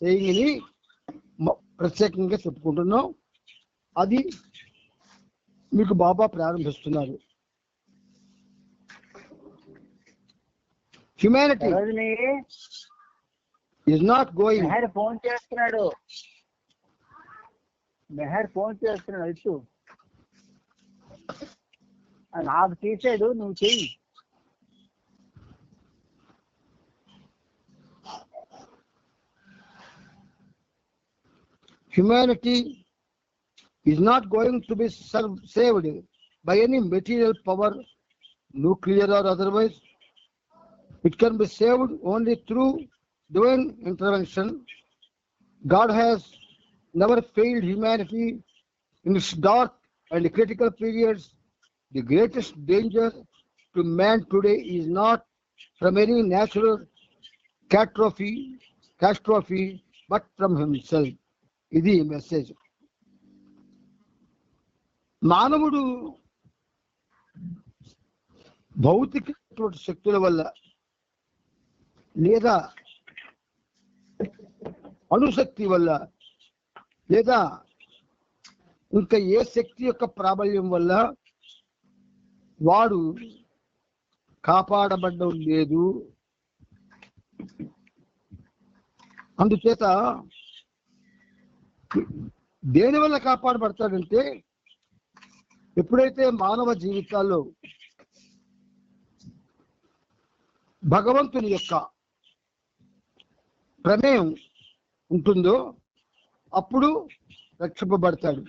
సేయింగ్ని ప్రత్యేకంగా చెప్పుకుంటున్నాం. అది మీకు బాబా ప్రారంభిస్తున్నారు. Humanity is not going. Phone చేస్తున్నాడు, మెహర్ ఫోన్ చేస్తున్నాడు. ఇచ్చు నాకు తీసాడు, నువ్వు చెయ్యి. Humanity is not going to be saved by any material power, nuclear or otherwise. It can be saved only through divine intervention. God has never failed humanity in its dark and critical periods. The greatest danger to man today is not from any natural catastrophe, but from himself. ఇది message. మానవుడు భౌతిక శక్తుల వల్ల లేదా అణుశక్తి వల్ల లేదా ఇంకా ఏ శక్తి యొక్క ప్రాబల్యం వల్ల వాడు కాపాడబడ్డం లేదు. అందుచేత దేని వల్ల కాపాడబడతాడంటే, ఎప్పుడైతే మానవ జీవితాల్లో భగవంతుని యొక్క ప్రమేయం ఉంటుందో అప్పుడు రక్షింపబడతాడు.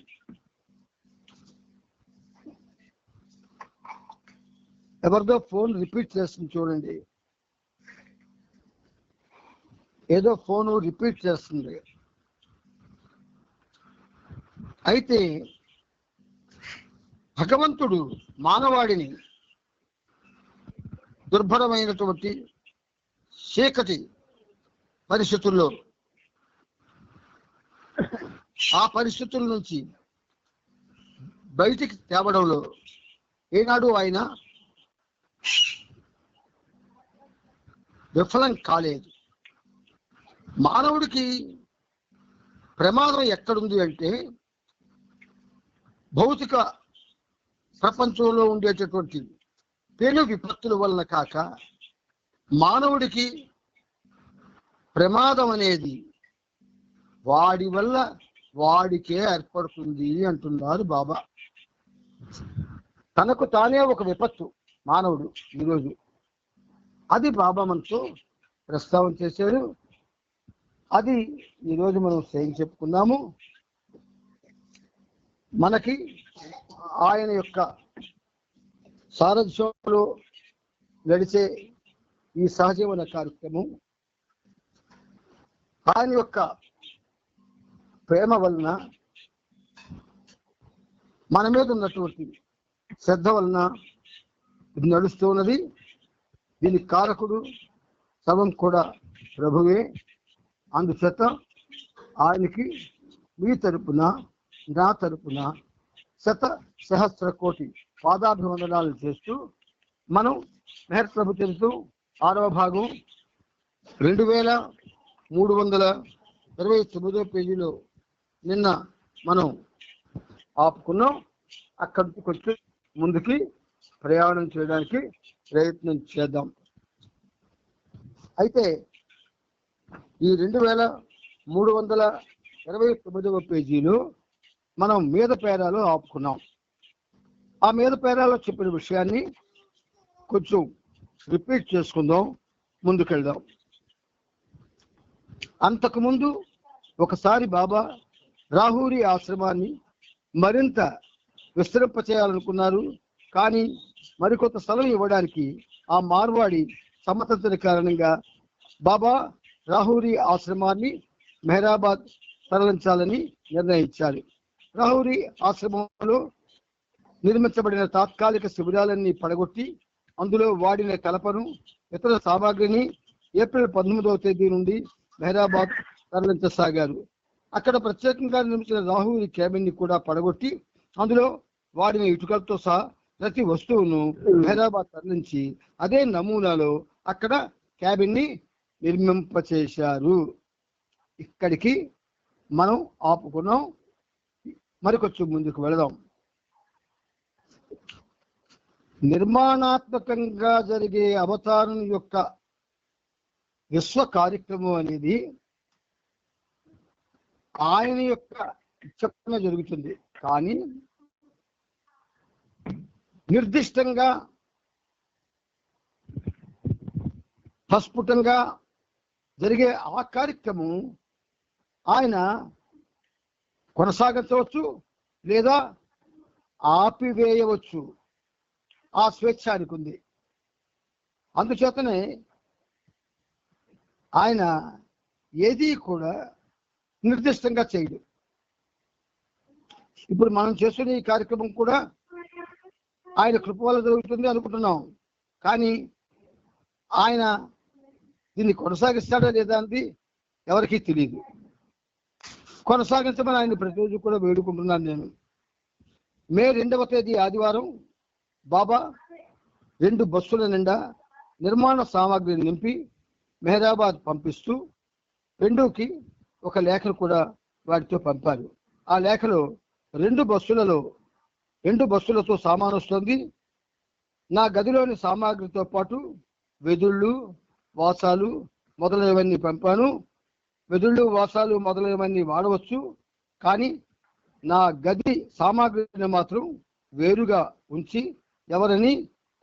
ఎవరిదో ఫోన్ రిపీట్ చేస్తుంది చూడండి, ఏదో ఫోను రిపీట్ చేస్తుంది. అయితే భగవంతుడు మానవాడిని దుర్భరమైనటువంటి చీకటి పరిస్థితుల్లో ఆ పరిస్థితుల నుంచి బయటికి తేవడంలో ఏనాడు ఆయన విఫలం కాలేదు. మానవుడికి ప్రమాదం ఎక్కడుంది అంటే భౌతిక ప్రపంచంలో ఉండేటటువంటి పెను విపత్తుల వలన కాక మానవుడికి ప్రమాదం అనేది వాడి వల్ల వాడికే ఏర్పడుతుంది అంటున్నారు బాబా. తనకు తానే ఒక విపత్తు మానవుడు ఈరోజు, అది బాబా మనతో ప్రస్తావన చేశారు. అది ఈరోజు మనం చెప్పుకున్నాము. మనకి ఆయన యొక్క సారథ్యంలో నడిచే ఈ సహజీవన కార్యక్రమం ఆయన యొక్క ప్రేమ వలన, మన మీద ఉన్నటువంటి శ్రద్ధ వలన ఇది నడుస్తున్నది. దీనికి కారకుడు సర్వం కూడా ప్రభువే. అందుచేత ఆయనకి మీ తరపున నా తరపున సహస్ర కోటి పాదాభివందనాలు చేస్తూ మనం మెహర్ ప్రభు చరిత్ర 6వ భాగం 2329 పేజీలో నిన్న మనం ఆపుకున్నాం. అక్కడి నుంచి కొంచెం ముందుకి ప్రయాణం చేయడానికి ప్రయత్నం చేద్దాం. అయితే ఈ 2329 పేజీలో మనం మీద పేరాలో ఆపుకున్నాం. ఆ మీద పేరాలో చెప్పిన విషయాన్ని కొంచెం రిపీట్ చేసుకుందాం, ముందుకెళ్దాం. అంతకుముందు ఒకసారి బాబా రాహూరి ఆశ్రమాన్ని మరింత విస్తరింపచేయాలనుకున్నారు. కానీ మరికొంత స్థలం ఇవ్వడానికి ఆ మార్వాడి సమ్మతించిన కారణంగా బాబా రాహూరి ఆశ్రమాన్ని మెహరాబాద్ తరలించాలని నిర్ణయించారు. రాహూరి ఆశ్రమంలో నిర్మించబడిన తాత్కాలిక శిబిరాలన్నీ పడగొట్టి అందులో వాడిన కలపను ఇతర సామాగ్రిని ఏప్రిల్ 19వ తేదీ నుండి మెహరాబాద్ తరలించసాగారు. అక్కడ ప్రత్యేకంగా నిర్మించిన రాహూరి క్యాబిన్ ని కూడా పడగొట్టి అందులో వాడిన ఇటుకలతో సహా ప్రతి వస్తువును మెహరాబాద్ తరలించి అదే నమూనాలో అక్కడ క్యాబిన్ ని నిర్మింపచేశారు. ఇక్కడికి మనం ఆపుకున్నాం. మరికొంచెం ముందుకు వెళదాం. నిర్మాణాత్మకంగా జరిగే అవతారం యొక్క విశ్వ కార్యక్రమం అనేది ఆయన యొక్క ఇచ్చన జరుగుతుంది. కానీ నిర్దిష్టంగా ప్రస్ఫుటంగా జరిగే ఆ కార్యక్రమం ఆయన కొనసాగించవచ్చు లేదా ఆపివేయవచ్చు. ఆ స్వేచ్ఛ ఆయనకు ఉంది. అందుచేతనే ఆయన ఏది కూడా నిర్దిష్టంగా చేయడు. ఇప్పుడు మనం చేస్తున్న ఈ కార్యక్రమం కూడా ఆయన కృప వల్ల జరుగుతుంది అనుకుంటున్నాం. కానీ ఆయన దీన్ని కొనసాగిస్తాడా లేదా అనేది ఎవరికీ తెలియదు. కొనసాగించమని ఆయన ప్రతిరోజు కూడా వేడుకుంటున్నాను. నేను మే 2వ తేదీ ఆదివారం బాబా 2 బస్సుల నిండా నిర్మాణ సామాగ్రిని నింపి మెహరాబాద్ పంపిస్తూ 2కి ఒక లేఖను కూడా వాటితో పంపారు. ఆ లేఖలో 2 బస్సులతో సామాను వస్తుంది. నా గదిలోని సామాగ్రితో పాటు వెదుళ్ళు, వాసాలు మొదలైనవన్నీ పంపాను. వెదుళ్ళు, వాసాలు మొదలైనవన్నీ వాడవచ్చు, కానీ నా గది సామాగ్రిని మాత్రం వేరుగా ఉంచి ఎవరిని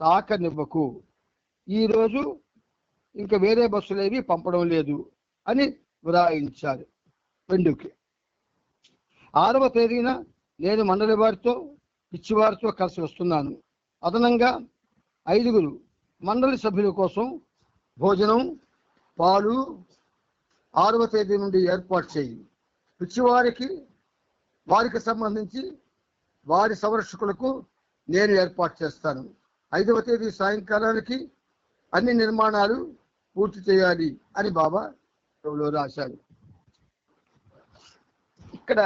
తాకనివ్వకు. ఈరోజు ఇంకా వేరే బస్సులేవి పంపడం లేదు అని వ్రాయించారు. 2కి 6వ తేదీన నేను మండలి వారితో పిచ్చివారితో కలిసి వస్తున్నాను. అదనంగా 5 మండలి సభ్యుల కోసం భోజనం, పాలు 6వ తేదీ నుండి ఏర్పాటు చేయి. వారికి సంబంధించి వారి సంరక్షకులకు నేను ఏర్పాటు చేస్తాను. 5వ తేదీ సాయంకాలానికి అన్ని నిర్మాణాలు పూర్తి చేయాలి అని బాబా రాశాడు. ఇక్కడ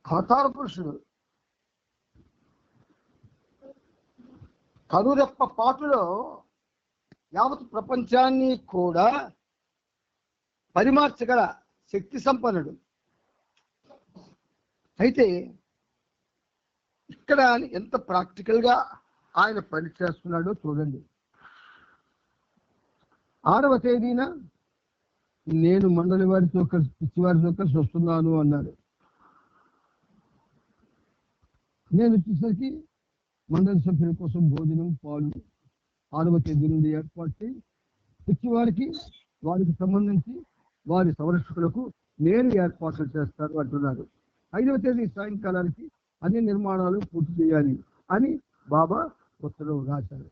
అవతార పురుషుడు కనురెప్ప పాటులో యావత్ ప్రపంచాన్ని కూడా పరిమార్చగల శక్తి సంపన్నుడు. అయితే ఇక్కడ ఎంత ప్రాక్టికల్గా ఆయన పని చేస్తున్నాడో చూడండి. 6వ తేదీన నేను మండలి వారితో కలిసి పిచ్చివారితో కలిసి వస్తున్నాను అన్నాడు. నేను వచ్చేసరికి మండలి సభ్యుల కోసం భోజనం, పాలు 6వ తేదీ నుండి ఏర్పాటు చేయి. పిచ్చివారికి వారికి సంబంధించి వారి సంరక్షకులకు నేను ఏర్పాట్లు చేస్తాను అంటున్నాడు. 5వ తేదీ సాయంకాలానికి అన్ని నిర్మాణాలు పూర్తి చేయాలి అని బాబా ఉత్తర్వులు రాశారు.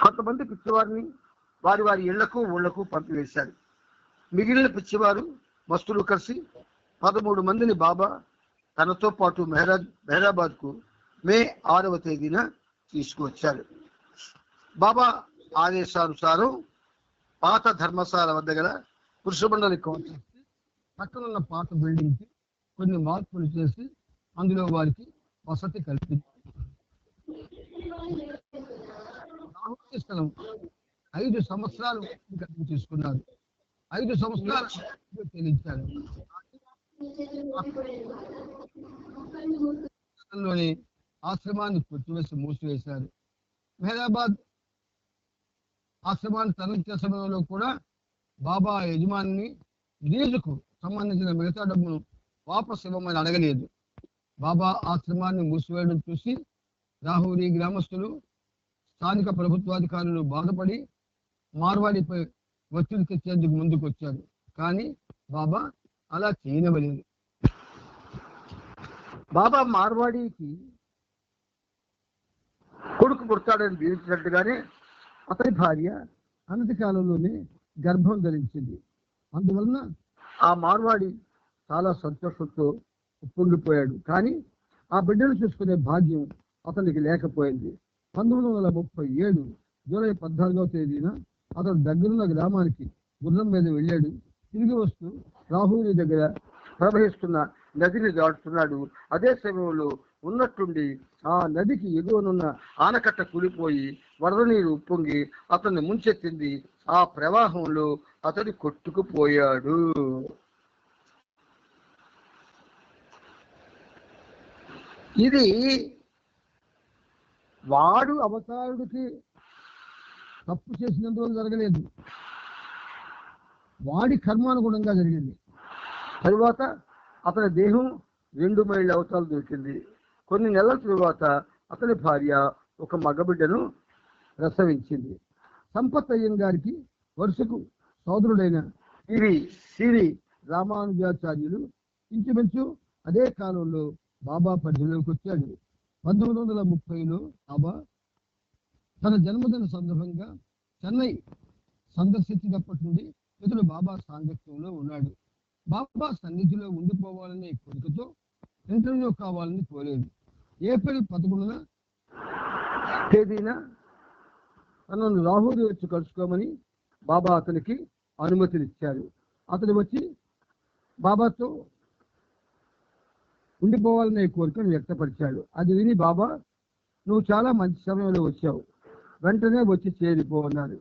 కొంతమంది పిచ్చివారిని వారి ఇళ్లకు ఊళ్లకు పంపివేశారు. మిగిలిన పిచ్చివారు మస్తులు కలిసి 13 మందిని బాబా తనతో పాటు మెహరాబాద్కు మే 6వ తేదీన తీసుకువచ్చారు. బాబా ఆదేశానుసారం పాత ధర్మశాల వద్ద గల పురుష మండలి కాంప్లెక్స్ పక్కనున్న పాత బిల్డింగ్ కి కొన్ని మార్పులు చేసి అందులో వారికి వసతి కల్పించారు. స్థలం 5 సంవత్సరాలు తీసుకున్నారు. 5 సంవత్సరాలు చెల్లించారు. ఆశ్రమాన్ని కొట్టివేసి మూసివేశారు. మెహరాబాద్ ఆశ్రమాన్ని తరలించే సమయంలో కూడా బాబా యజమాని లీజుకు సంబంధించిన మిగతా డబ్బును వాపసు ఇవ్వమని అడగలేదు. బాబా ఆశ్రమాన్ని మూసివేయడం చూసి రాహురి గ్రామస్తులు, స్థానిక ప్రభుత్వాధికారులు బాధపడి మార్వాడిపై ఒత్తిడి తెచ్చేందుకు ముందుకు వచ్చారు. కానీ బాబా అలా చేయనివ్వలేదు. బాబా మార్వాడికి కొడుకు పుడతాడని జీవించినట్టుగానే అతని భార్య అనతి కాలంలోనే గర్భం ధరించింది. అందువలన ఆ మార్వాడి చాలా సంతోషంతో ఉప్పొంగిపోయాడు. కానీ ఆ బిడ్డను చూసుకునే భాగ్యం అతనికి లేకపోయింది. 1937 జూలై 14వ తేదీన అతను దగ్గరున్న గ్రామానికి గుర్రం మీద వెళ్ళాడు. తిరిగి వస్తూ రాహురి దగ్గర ప్రవహిస్తున్న నదిని దాటుతున్నాడు. అదే సమయంలో ఉన్నట్టుండి ఆ నదికి ఎగువనున్న ఆనకట్ట కూలిపోయి వరద నీరు ఉప్పొంగి అతన్ని ముంచెత్తింది. ఆ ప్రవాహంలో అతడు కొట్టుకుపోయాడు. ఇది వాడు అవతారుడికి తప్పు చేసినందువల్ల జరగలేదు, వాడి కర్మానుగుణంగా జరిగింది. తరువాత అతని దేహం 2 మైళ్ళ అవతల దొరికింది. కొన్ని నెలల తరువాత అతని భార్య ఒక మగబిడ్డను ప్రసవించింది. సంపత్ అయ్యంగారికి వరుసకు సోదరుడైన సిరి రామానుజాచార్యులు ఇంచుమించు అదే కాలంలో బాబా పరిధిలోకి వచ్చాడు. 1930లో బాబా తన జన్మదిన సందర్భంగా చెన్నై సందర్శించినప్పటి నుండి ఇతడు బాబా సాంగత్యంలో ఉన్నాడు. బాబా సన్నిధిలో ఉండిపోవాలనే కోరికతో ఇంటర్వ్యూ కావాలని కోరాడు. ఏప్రిల్ 11న తేదీన తనను రాహుల్ వచ్చి కలుసుకోమని బాబా అతనికి అనుమతినిచ్చారు. అతడు వచ్చి బాబాతో ఉండిపోవాలనే కోరికను వ్యక్తపరిచాడు. అది విని బాబా, నువ్వు చాలా మంచి సమయంలో వచ్చావు, వెంటనే వచ్చి చేరిపోన్నాడు.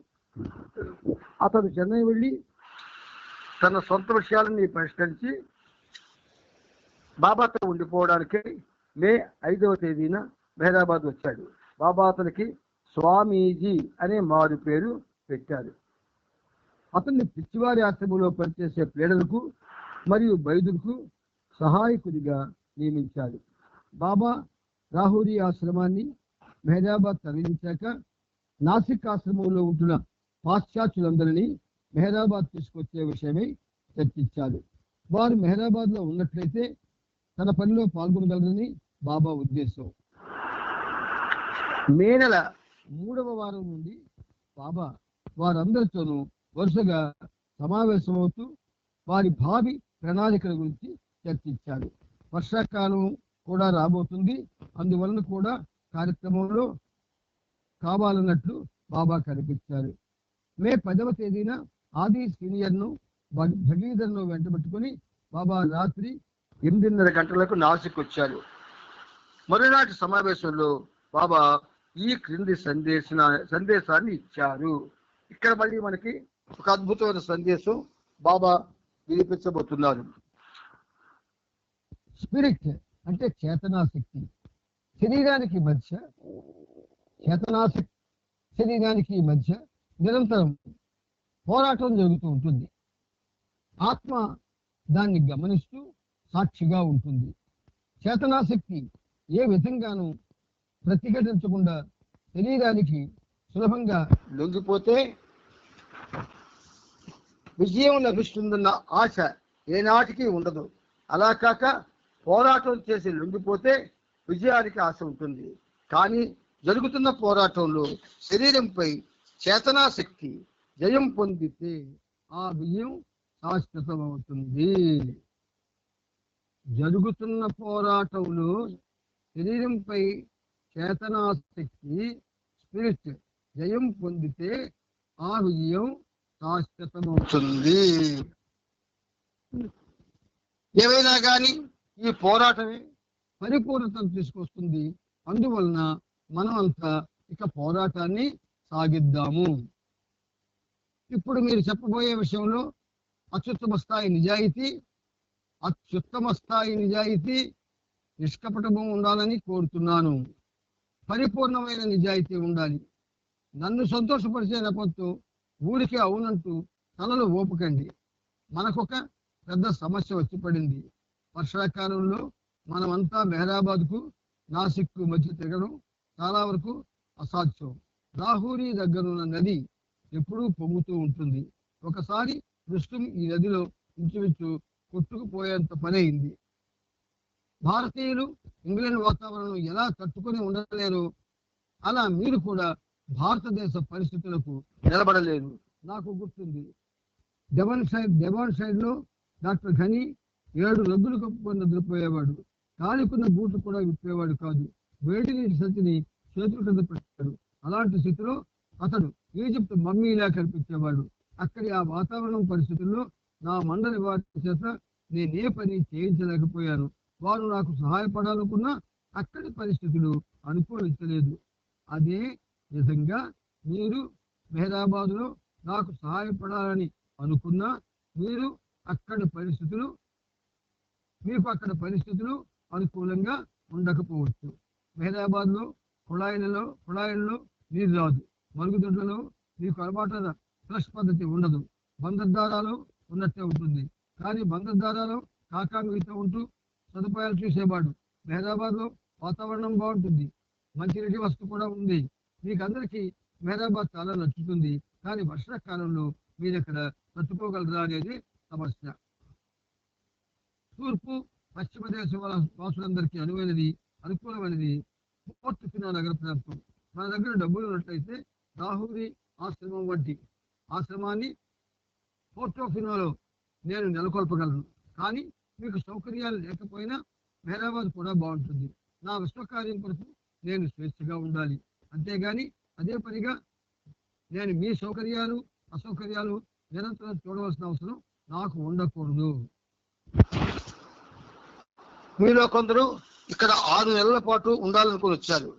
అతడు చెన్నై వెళ్ళి తన సొంత విషయాలని పరిష్కరించి బాబాతో ఉండిపోవడానికి మే 5వ తేదీన మెహరాబాద్ వచ్చాడు. బాబా అతనికి స్వామీజీ అనే మారు పేరు పెట్టారు. అతన్ని పిచ్చివారి ఆశ్రమంలో పనిచేసే ప్లేడర్కు మరియు బైదులకు సహాయకుడిగా నియమించాడు. బాబా రాహురీ ఆశ్రమాన్ని మెహరాబాద్ తరలించాక నాసిక్ ఆశ్రమంలో ఉంటున్న పాశ్చాత్యులందరినీ మెహరాబాద్ తీసుకొచ్చే విషయమై చర్చించాడు. వారు మెహరాబాద్లో ఉన్నట్లయితే తన పనిలో పాల్గొనగలరని బాబా ఉద్దేశం. మే నెల 3వ వారం నుండి బాబా వారందరితోనూ వరుసగా సమావేశమవుతూ వారి భావి ప్రణాళికల గురించి చర్చించాడు. వర్షాకాలం కూడా రాబోతుంది, అందువలన కూడా కార్యక్రమంలో కావాలన్నట్లు బాబా కనిపించారు. మే 10వ తేదీన ఆది సీనియర్ను భగీధర్ను వెంటబెట్టుకుని బాబా రాత్రి 8:30 గంటలకు నాసిక్ వచ్చారు. మరునాటి సమావేశంలో బాబా ఈ క్రింది సందేశాన్ని ఇచ్చారు. ఇక్కడ మళ్ళీ మనకి ఒక అద్భుతమైన సందేశం బాబా వినిపించబోతున్నారు. స్పిరిట్ అంటే చేతనాశక్తి. శరీరానికి మధ్య నిరంతరం పోరాటం జరుగుతూ ఉంటుంది. ఆత్మ దాన్ని గమనిస్తూ సాక్షిగా ఉంటుంది. చేతనాశక్తి ఏ విధంగానూ ప్రతిఘటించకుండా శరీరానికి సులభంగా లొంగిపోతే విజయం లభిస్తుందన్న ఆశ ఏనాటికి ఉండదు. అలా కాక పోరాటం చేసి లొంగిపోతే విజయానికి ఆశ ఉంటుంది. కానీ జరుగుతున్న పోరాటంలో శరీరంపై చేతనాశక్తి జయం పొందితే ఆ విజయం శాశ్వతమవుతుంది. జరుగుతున్న పోరాటంలో శరీరంపై చేతనాశక్తి స్పిరిట్ జయం పొందితే ఆ విజయం శాశ్వతమవుతుంది. ఏవైనా కానీ ఈ పోరాటమే పరిపూర్ణతను తీసుకొస్తుంది. అందువలన మనం అంతా ఇక పోరాటాన్ని సాగిద్దాము. ఇప్పుడు మీరు చెప్పబోయే విషయంలో అత్యుత్తమ స్థాయి నిజాయితీ నిష్కపటము ఉండాలని కోరుతున్నాను. పరిపూర్ణమైన నిజాయితీ ఉండాలి. నన్ను సంతోషపరిచే నెపంతో ఊరికి అవునంటూ తలలు ఓపకండి. మనకొక పెద్ద సమస్య వచ్చి పడింది. వర్షాకాలంలో మనమంతా మెహరాబాద్కు నాసిక్కు మధ్య తిరగడం చాలా వరకు అసాధ్యం. రాహూరీ దగ్గరున్న నది ఎప్పుడూ పొంగుతూ ఉంటుంది. ఒకసారి దృష్టి ఈ నదిలో ఇంచుమించు కొట్టుకుపోయేంత పని అయింది. భారతీయులు ఇంగ్లాండ్ వాతావరణం ఎలా తట్టుకొని ఉండలేరు, అలా మీరు కూడా భారతదేశ పరిస్థితులకు నిలబడలేదు. నాకు గుర్తుంది, డెవాన్ సైడ్ లో డాక్టర్ ఘనీ 7 రద్దులు కప్పుకొని నిద్రపోయేవాడు. కాలికున్న బూట్లు కూడా విప్పేవాడు కాదు. వేడి నీటి సంచిని చేతుల కింద పెట్టాడు. అలాంటి స్థితిలో అతడు ఈజిప్ట్ మమ్మీలా కనిపించేవాడు. అక్కడి ఆ వాతావరణం పరిస్థితుల్లో నా మండలి వారి చేత నేనే పని చేయించలేకపోయాను. వారు నాకు సహాయపడాలనుకున్నా అక్కడి పరిస్థితులు అనుకూలించలేదు. అదే విధంగా మీరు మెహరాబాద్లో నాకు సహాయపడాలని అనుకున్నా మీకు అక్కడ పరిస్థితులు అనుకూలంగా ఉండకపోవచ్చు. మెహరాబాద్ లో కుళాయిలలో నీరు రాదు. మరుగుదొడ్లలో మీకు అలవాటు ఫ్లష్ పద్ధతి ఉండదు. బందర్దారాలో ఉన్నట్టే ఉంటుంది. కానీ బందర్దారాలో కాకా మిగతా ఉంటూ సదుపాయాలు చూసేవాడు. మెహరాబాద్ లో వాతావరణం బాగుంటుంది. మంచినీటి వసతి కూడా ఉంది. మీకందరికీ మెహరాబాద్ చాలా నచ్చుతుంది. కానీ వర్షాకాలంలో మీరు ఇక్కడ తట్టుకోగలరా అనేది సమస్య. తూర్పు పశ్చిమ దేశ వాసులందరికీ అనుకూలమైనది పోర్టుఫినో నగర ప్రాంతం. మన దగ్గర డబ్బులు ఉన్నట్లయితే రాహూరి ఆశ్రమం వంటి ఆశ్రమాన్ని పోర్టోఫినోలో నేను నెలకొల్పగలను. కానీ మీకు సౌకర్యాలు లేకపోయినా మెహరాబాద్ కూడా బాగుంటుంది. నా విశ్వకార్యం కొరకు నేను స్వేచ్ఛగా ఉండాలి. అంతేగాని అదే పనిగా నేను మీ సౌకర్యాలు అసౌకర్యాలు నిరంతరం చూడవలసిన అవసరం నాకు ఉండకూడదు. మీలో కొందరు ఇక్కడ 6 నెలల పాటు ఉండాలనుకుని వచ్చారు.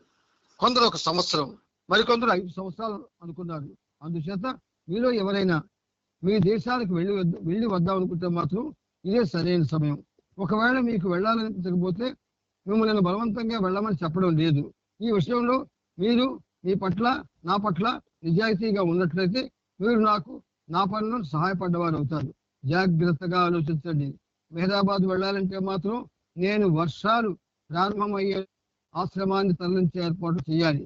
కొందరు 1 సంవత్సరం, మరికొందరు 5 సంవత్సరాలు అనుకున్నారు. అందుచేత మీలో ఎవరైనా మీ దేశాలకు వెళ్ళి వద్దాం అనుకుంటే మాత్రం ఇదే సరైన సమయం. ఒకవేళ మీకు వెళ్ళాలనిపించకపోతే మిమ్మల్ని బలవంతంగా వెళ్ళమని చెప్పడం లేదు. ఈ విషయంలో మీరు మీ పట్ల నా పట్ల నిజాయితీగా ఉన్నట్లయితే మీరు నాకు నా పనులను సహాయపడ్డవారు అవుతారు. జాగ్రత్తగా ఆలోచించండి. మెహరాబాద్ వెళ్ళాలంటే మాత్రం నేను వర్షాలు ప్రారంభమయ్యే ఆశ్రమాన్ని తరలించే ఏర్పాటు చేయాలి.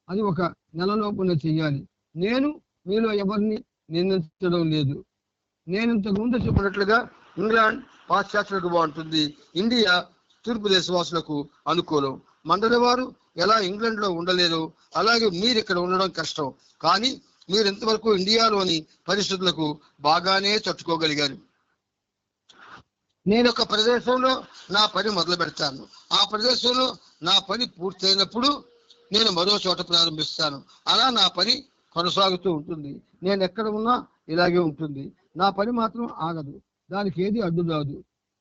అది 1 నెలలోపునే చేయాలి. నేను మీలో ఎవరిని నిందించడం లేదు. నేను ఇంతకు ముందు చెప్పినట్లుగా ఇంగ్లాండ్ పాశ్చాత్యులకు బాగుంటుంది. ఇండియా తూర్పు దేశవాసులకు అనుకూలం. మండలి వారు ఎలా ఇంగ్లాండ్ లో ఉండలేరు అలాగే మీరు ఇక్కడ ఉండడం కష్టం. కానీ మీరు ఇంతవరకు ఇండియాలోని పరిస్థితులకు బాగానే తట్టుకోగలిగారు. నేను ఒక ప్రదేశంలో నా పని మొదలు పెడతాను. ఆ ప్రదేశంలో నా పని పూర్తయినప్పుడు నేను మరో చోట ప్రారంభిస్తాను. అలా నా పని కొనసాగుతూ ఉంటుంది. నేను ఎక్కడ ఉన్నా ఇలాగే ఉంటుంది. నా పని మాత్రం ఆగదు. దానికి ఏది అడ్డు రాదు.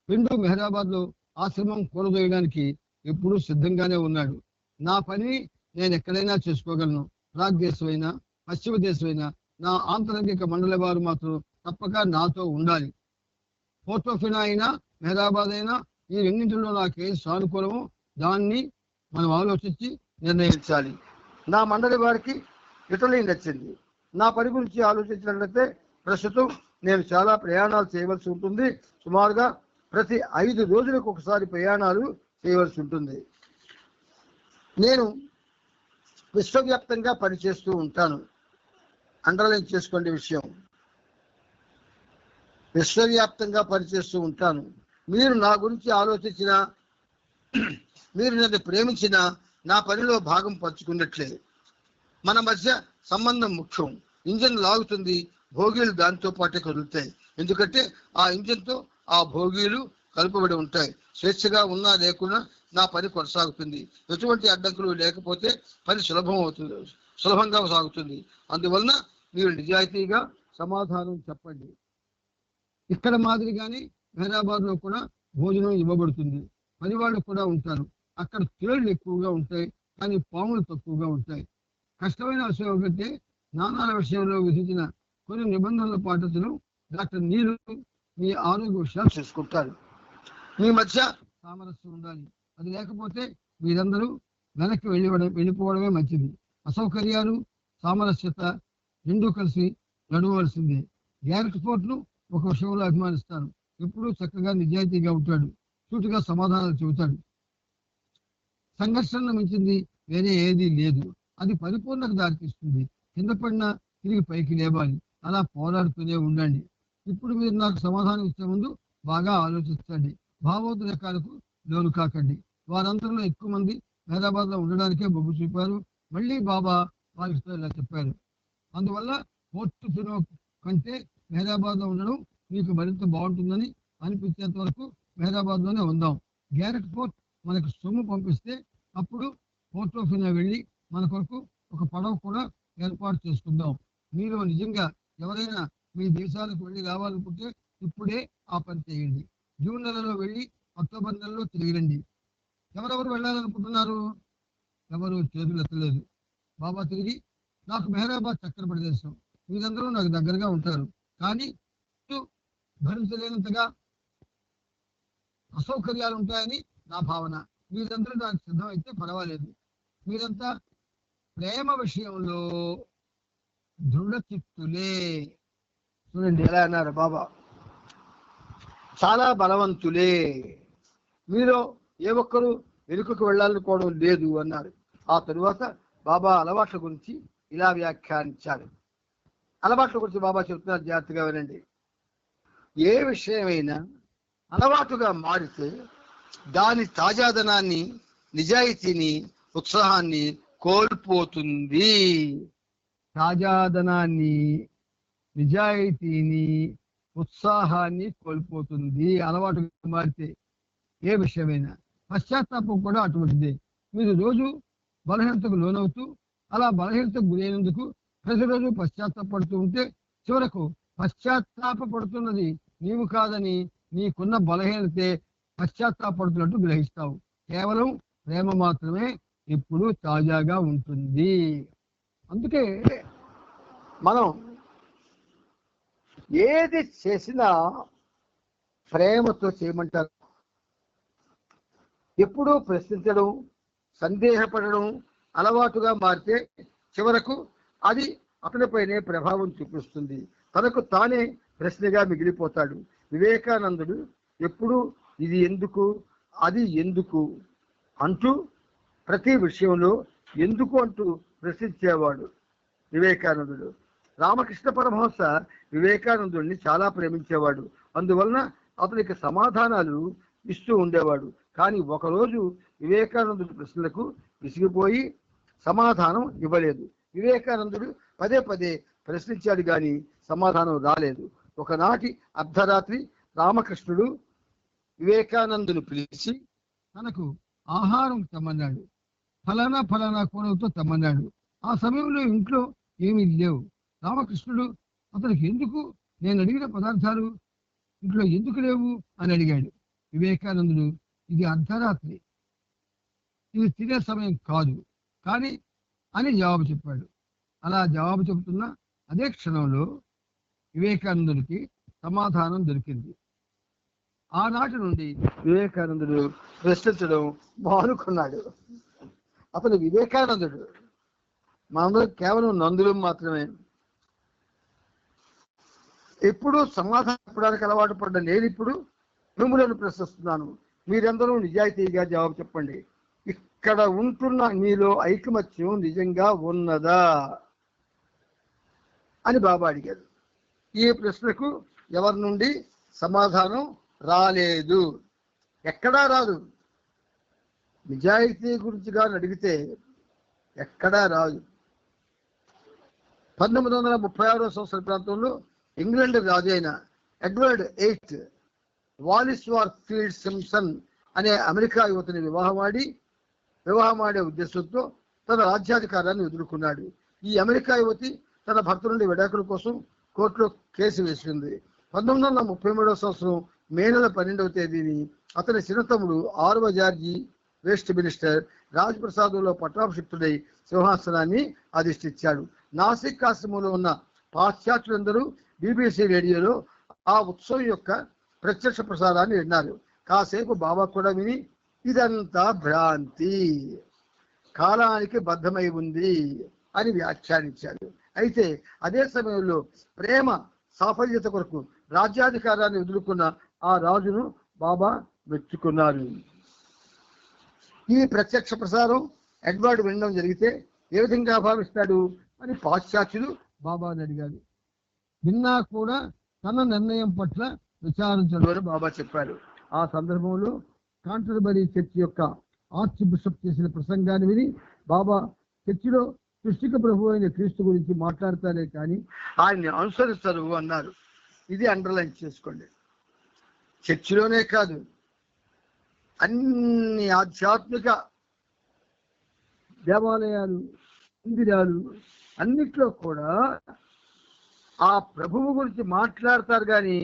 పిండు మెహరాబాద్ లో ఆశ్రమం కూలదోయడానికి ఎప్పుడూ సిద్ధంగానే ఉన్నాడు. నా పని నేను ఎక్కడైనా చేసుకోగలను. ప్రాగ్ దేశమైనా పశ్చిమ దేశమైనా నా ఆంతరంగిక మండలి వారు మాత్రం తప్పక నాతో ఉండాలి. పోర్టోఫినో అయినా మెహరాబాద్ అయినా ఈ రెండింటిలో నాకు ఏది సానుకూలమో దాన్ని మనం ఆలోచించి నిర్ణయించాలి. నా మండలి వారికి ఇటలీ నచ్చింది. నా పని గురించి ఆలోచించినట్లయితే ప్రస్తుతం నేను చాలా ప్రయాణాలు చేయవలసి ఉంటుంది. సుమారుగా ప్రతి 5 రోజులకు ఒకసారి ప్రయాణాలు చేయవలసి ఉంటుంది. నేను విశ్వవ్యాప్తంగా పనిచేస్తూ ఉంటాను. అండర్లైన్ చేసుకోండి విషయం. విశ్వవ్యాప్తంగా పనిచేస్తూ ఉంటాను. మీరు నా గురించి ఆలోచించినా మీరు నన్ను ప్రేమించినా నా పనిలో భాగం పంచుకున్నట్లే. మన మధ్య సంబంధం ముఖ్యం. ఇంజన్ లాగుతుంది, భోగీలు దాంతో పాటే కదులుతాయి. ఎందుకంటే ఆ ఇంజన్తో ఆ భోగీలు కలుపబడి ఉంటాయి. స్వేచ్ఛగా ఉన్నా లేకున్నా నా పని కొనసాగుతుంది. ఎటువంటి అడ్డంకులు లేకపోతే పని సులభంగా సాగుతుంది. అందువలన మీరు నిజాయితీగా సమాధానం చెప్పండి. ఇక్కడ మాదిరిగానే మెహరాబాద్ లో కూడా భోజనం ఇవ్వబడుతుంది. పనివాళ్ళు కూడా ఉంటారు. అక్కడ తేళ్లు ఎక్కువగా ఉంటాయి, కానీ పాములు తక్కువగా ఉంటాయి. కష్టమైన విషయం ఒకటే, నాణాల విషయంలో విధించిన కొన్ని నిబంధనల పాటించడం. డాక్టర్ నీరు మీ ఆరోగ్య విషయాలు చూసుకుంటారు. మీ మధ్య సామరస్యం ఉండాలి. అది లేకపోతే మీరందరూ వెనక్కి వెళ్ళిపోవడమే మంచిది. అసౌకర్యాలు సామరస్యత రెండూ కలిసి నడవలసిందే. గ్యారెట్ ఫోర్ట్ను ఒక విషయంలో అభిమానిస్తాను. ఎప్పుడూ చక్కగా నిజాయితీగా ఉంటాడు. సూటిగా సమాధానాలు చెబుతాడు. సంఘర్షణ మించింది వేరే ఏదీ లేదు. అది పరిపూర్ణకు దారితీస్తుంది. కింద పడినా తిరిగి పైకి లేవాలి. అలా పోరాడుతూనే ఉండండి. ఇప్పుడు మీరు నాకు సమాధానం ఇచ్చే ముందు బాగా ఆలోచించండి. భావోద్రేకాలకు లోను కాకండి. వారందరిలో ఎక్కువ మంది హైదరాబాద్ లో ఉండడానికే మొగ్గు చూపారు. మళ్ళీ బాబా వారితో ఇలా చెప్పారు. అందువల్ల పోర్టుఫినో కంటే హైదరాబాద్ లో ఉండడం మీకు మరింత బాగుంటుందని అనిపించేంత వరకు హైదరాబాద్ లోనే ఉందాం. గ్యారెట్ ఫోర్ట్ మనకు సొమ్ము పంపిస్తే అప్పుడు పోర్టోఫినో వెళ్ళి మన కొరకు ఒక పడవ కూడా ఏర్పాటు చేసుకుందాం. మీరు నిజంగా ఎవరైనా మీ దేశాలకు వెళ్ళి రావాలనుకుంటే ఇప్పుడే ఆ పని చేయండి. జూన్ నెలలో వెళ్ళి అక్టోబర్ నెలలో తిరిగి రండి. ఎవరెవరు వెళ్ళాలనుకుంటున్నారు? ఎవరు చేతులు ఎత్తలేదు. బాబా తిరిగి నాకు మెహరాబాద్ చక్కెర ప్రదేశం, మీరందరూ నాకు దగ్గరగా ఉంటారు. కానీ భరించలేనంతగా అసౌకర్యాలు ఉంటాయని నా భావన. మీరందరూ దానికి సిద్ధమైతే పర్వాలేదు. మీరంతా ప్రేమ విషయంలో దృఢ చిత్తులే. చూడండి ఎలా అన్నారు బాబా, చాలా బలవంతులే, మీలో ఏ ఒక్కరు వెనుకకు వెళ్ళాలనుకోవడం లేదు అన్నారు. ఆ తరువాత బాబా అలవాట్ల గురించి ఇలా వ్యాఖ్యానించారు. అలవాట్ల గురించి బాబా చెప్తున్నారు, జాగ్రత్తగా వినండి. ఏ విషయమైనా అలవాటుగా మారితే దాని తాజాదనాన్ని, నిజాయితీని, ఉత్సాహాన్ని కోల్పోతుంది. తాజాదనాన్ని, నిజాయితీని, ఉత్సాహాన్ని కోల్పోతుంది అలవాటుగా మారితే. ఏ విషయమైనా పశ్చాత్తాపం కూడా అటువంటిదే. మీరు రోజు బలహీనతకు లోనవుతూ అలా బలహీనతకు గురైనందుకు ప్రతిరోజు పశ్చాత్తాపడుతూ ఉంటే చివరకు పశ్చాత్తాపడుతున్నది నీవు కాదని, నీకున్న బలహీనతే పశ్చాత్తాపడుతున్నట్టు గ్రహిస్తావు. కేవలం ప్రేమ మాత్రమే ఎప్పుడూ తాజాగా ఉంటుంది. అందుకే మనం ఏది చేసినా ప్రేమతో చేయమంటారు. ఎప్పుడూ ప్రశ్నించడం, సందేహపడడం అలవాటుగా మారితే చివరకు అది అతనిపైనే ప్రభావం చూపిస్తుంది. తనకు తానే ప్రశ్నగా మిగిలిపోతాడు. వివేకానందుడు ఎప్పుడూ ఇది ఎందుకు, అది ఎందుకు అంటూ ప్రతి విషయంలో ఎందుకు అంటూ ప్రశ్నించేవాడు వివేకానందుడు. రామకృష్ణ పరమహంస వివేకానందుడిని చాలా ప్రేమించేవాడు. అందువలన అతనికి సమాధానాలు ఇస్తూ ఉండేవాడు. కానీ ఒకరోజు వివేకానందుడి ప్రశ్నలకు విసిగిపోయి సమాధానం ఇవ్వలేదు. వివేకానందుడు పదే పదే ప్రశ్నించాడు కానీ సమాధానం రాలేదు. ఒకనాటి అర్ధరాత్రి రామకృష్ణుడు వివేకానందుని పిలిచి తనకు ఆహారం తెమ్మన్నాడు. ఫలానా కోణంతో తెమ్మన్నాడు. ఆ సమయంలో ఇంట్లో ఏమీ లేవు. రామకృష్ణుడు అతనికి ఎందుకు నేను అడిగిన పదార్థాలు ఇంట్లో ఎందుకు లేవు అని అడిగాడు. వివేకానందుడు ఇది అర్ధరాత్రి, ఇది తినే సమయం కాదు కానీ అని జవాబు చెప్పాడు. అలా జవాబు చెబుతున్న అదే క్షణంలో వివేకానందుడికి సమాధానం దొరికింది. ఆనాటి నుండి వివేకానందుడు ప్రశ్నించడం మానుకున్నాడు. అతను వివేకానందుడు, మనందరూ కేవలం నందులు మాత్రమే. ఎప్పుడూ సమాధానం చెప్పడానికి అలవాటు పడ్డ నేను ఇప్పుడు మిమ్మల్ని ప్రశ్నిస్తున్నాను. మీరందరూ నిజాయితీగా జవాబు చెప్పండి. ఇక్కడ ఉంటున్న మీలో ఐకమత్యం నిజంగా ఉన్నదా అని బాబా అడిగారు. ఈ ప్రశ్నకు ఎవరి నుండి సమాధానం రాలేదు, ఎక్కడా రాదు. నిజాయితీ గురించి కానీ అడిగితే ఎక్కడా రాదు. 1936వ సంవత్సరం ప్రాంతంలో ఇంగ్లాండ్ రాజు అయిన ఎడ్వర్డ్ VIII వాలిస్వార్ ఫీల్డ్ సింప్సన్ అనే అమెరికా యువతిని వివాహమాడే ఉద్దేశంతో తన రాజ్యాధికారాన్ని ఎదుర్కొన్నాడు. ఈ అమెరికా యువతి తన భర్త నుండి విడాకుల కోసం కోర్టులో కేసు వేసింది. 1933వ సంవత్సరం మే నెల 12వ తేదీని అతని చిన్నతమ్ముడు 6వ జార్జి వెస్ట్ మినిస్టర్ రాజ్ ప్రసాదంలో పట్టాభిషిక్తుడై సింహాసనాన్ని అధిష్ఠించాడు. నాసిక్ ఆశ్రమంలో ఉన్న పాశ్చాత్యులందరూ BBC రేడియోలో ఆ ఉత్సవం యొక్క ప్రత్యక్ష ప్రసారాన్ని విన్నారు. కాసేపు బాబా కూడా విని ఇదంతా భ్రాంతి, కాలానికి బద్ధమై ఉంది అని వ్యాఖ్యానించాడు. అయితే అదే సమయంలో ప్రేమ సాఫల్యత కొరకు రాజ్యాధికారాన్ని ఎదుర్కొన్న ఆ రాజును బాబా మెచ్చుకున్నారు. ఈ ప్రత్యక్ష ప్రసారం ఎడ్వర్డ్ వినడం జరిగితే ఏ విధంగా భావిస్తాడు అని పాశ్చాత్యులు బాబాని అడిగారు. విన్నా కూడా తన నిర్ణయం పట్ల విచారించడం బాబా చెప్పారు. ఆ సందర్భంలో కాంటర్బరీ చర్చి యొక్క ఆర్చ్ బిషప్ చేసిన ప్రసంగాన్ని విని బాబా చర్చిలో సృష్టిక ప్రభు అయిన క్రీస్తు గురించి మాట్లాడతారే కానీ ఆయన్ని అనుసరిస్తారు అన్నారు. ఇది అండర్లైన్ చేసుకోండి. చర్చిలోనే కాదు, అన్ని ఆధ్యాత్మిక దేవాలయాలు, మందిరాలు అన్నిట్లో కూడా ఆ ప్రభువు గురించి మాట్లాడతారు కానీ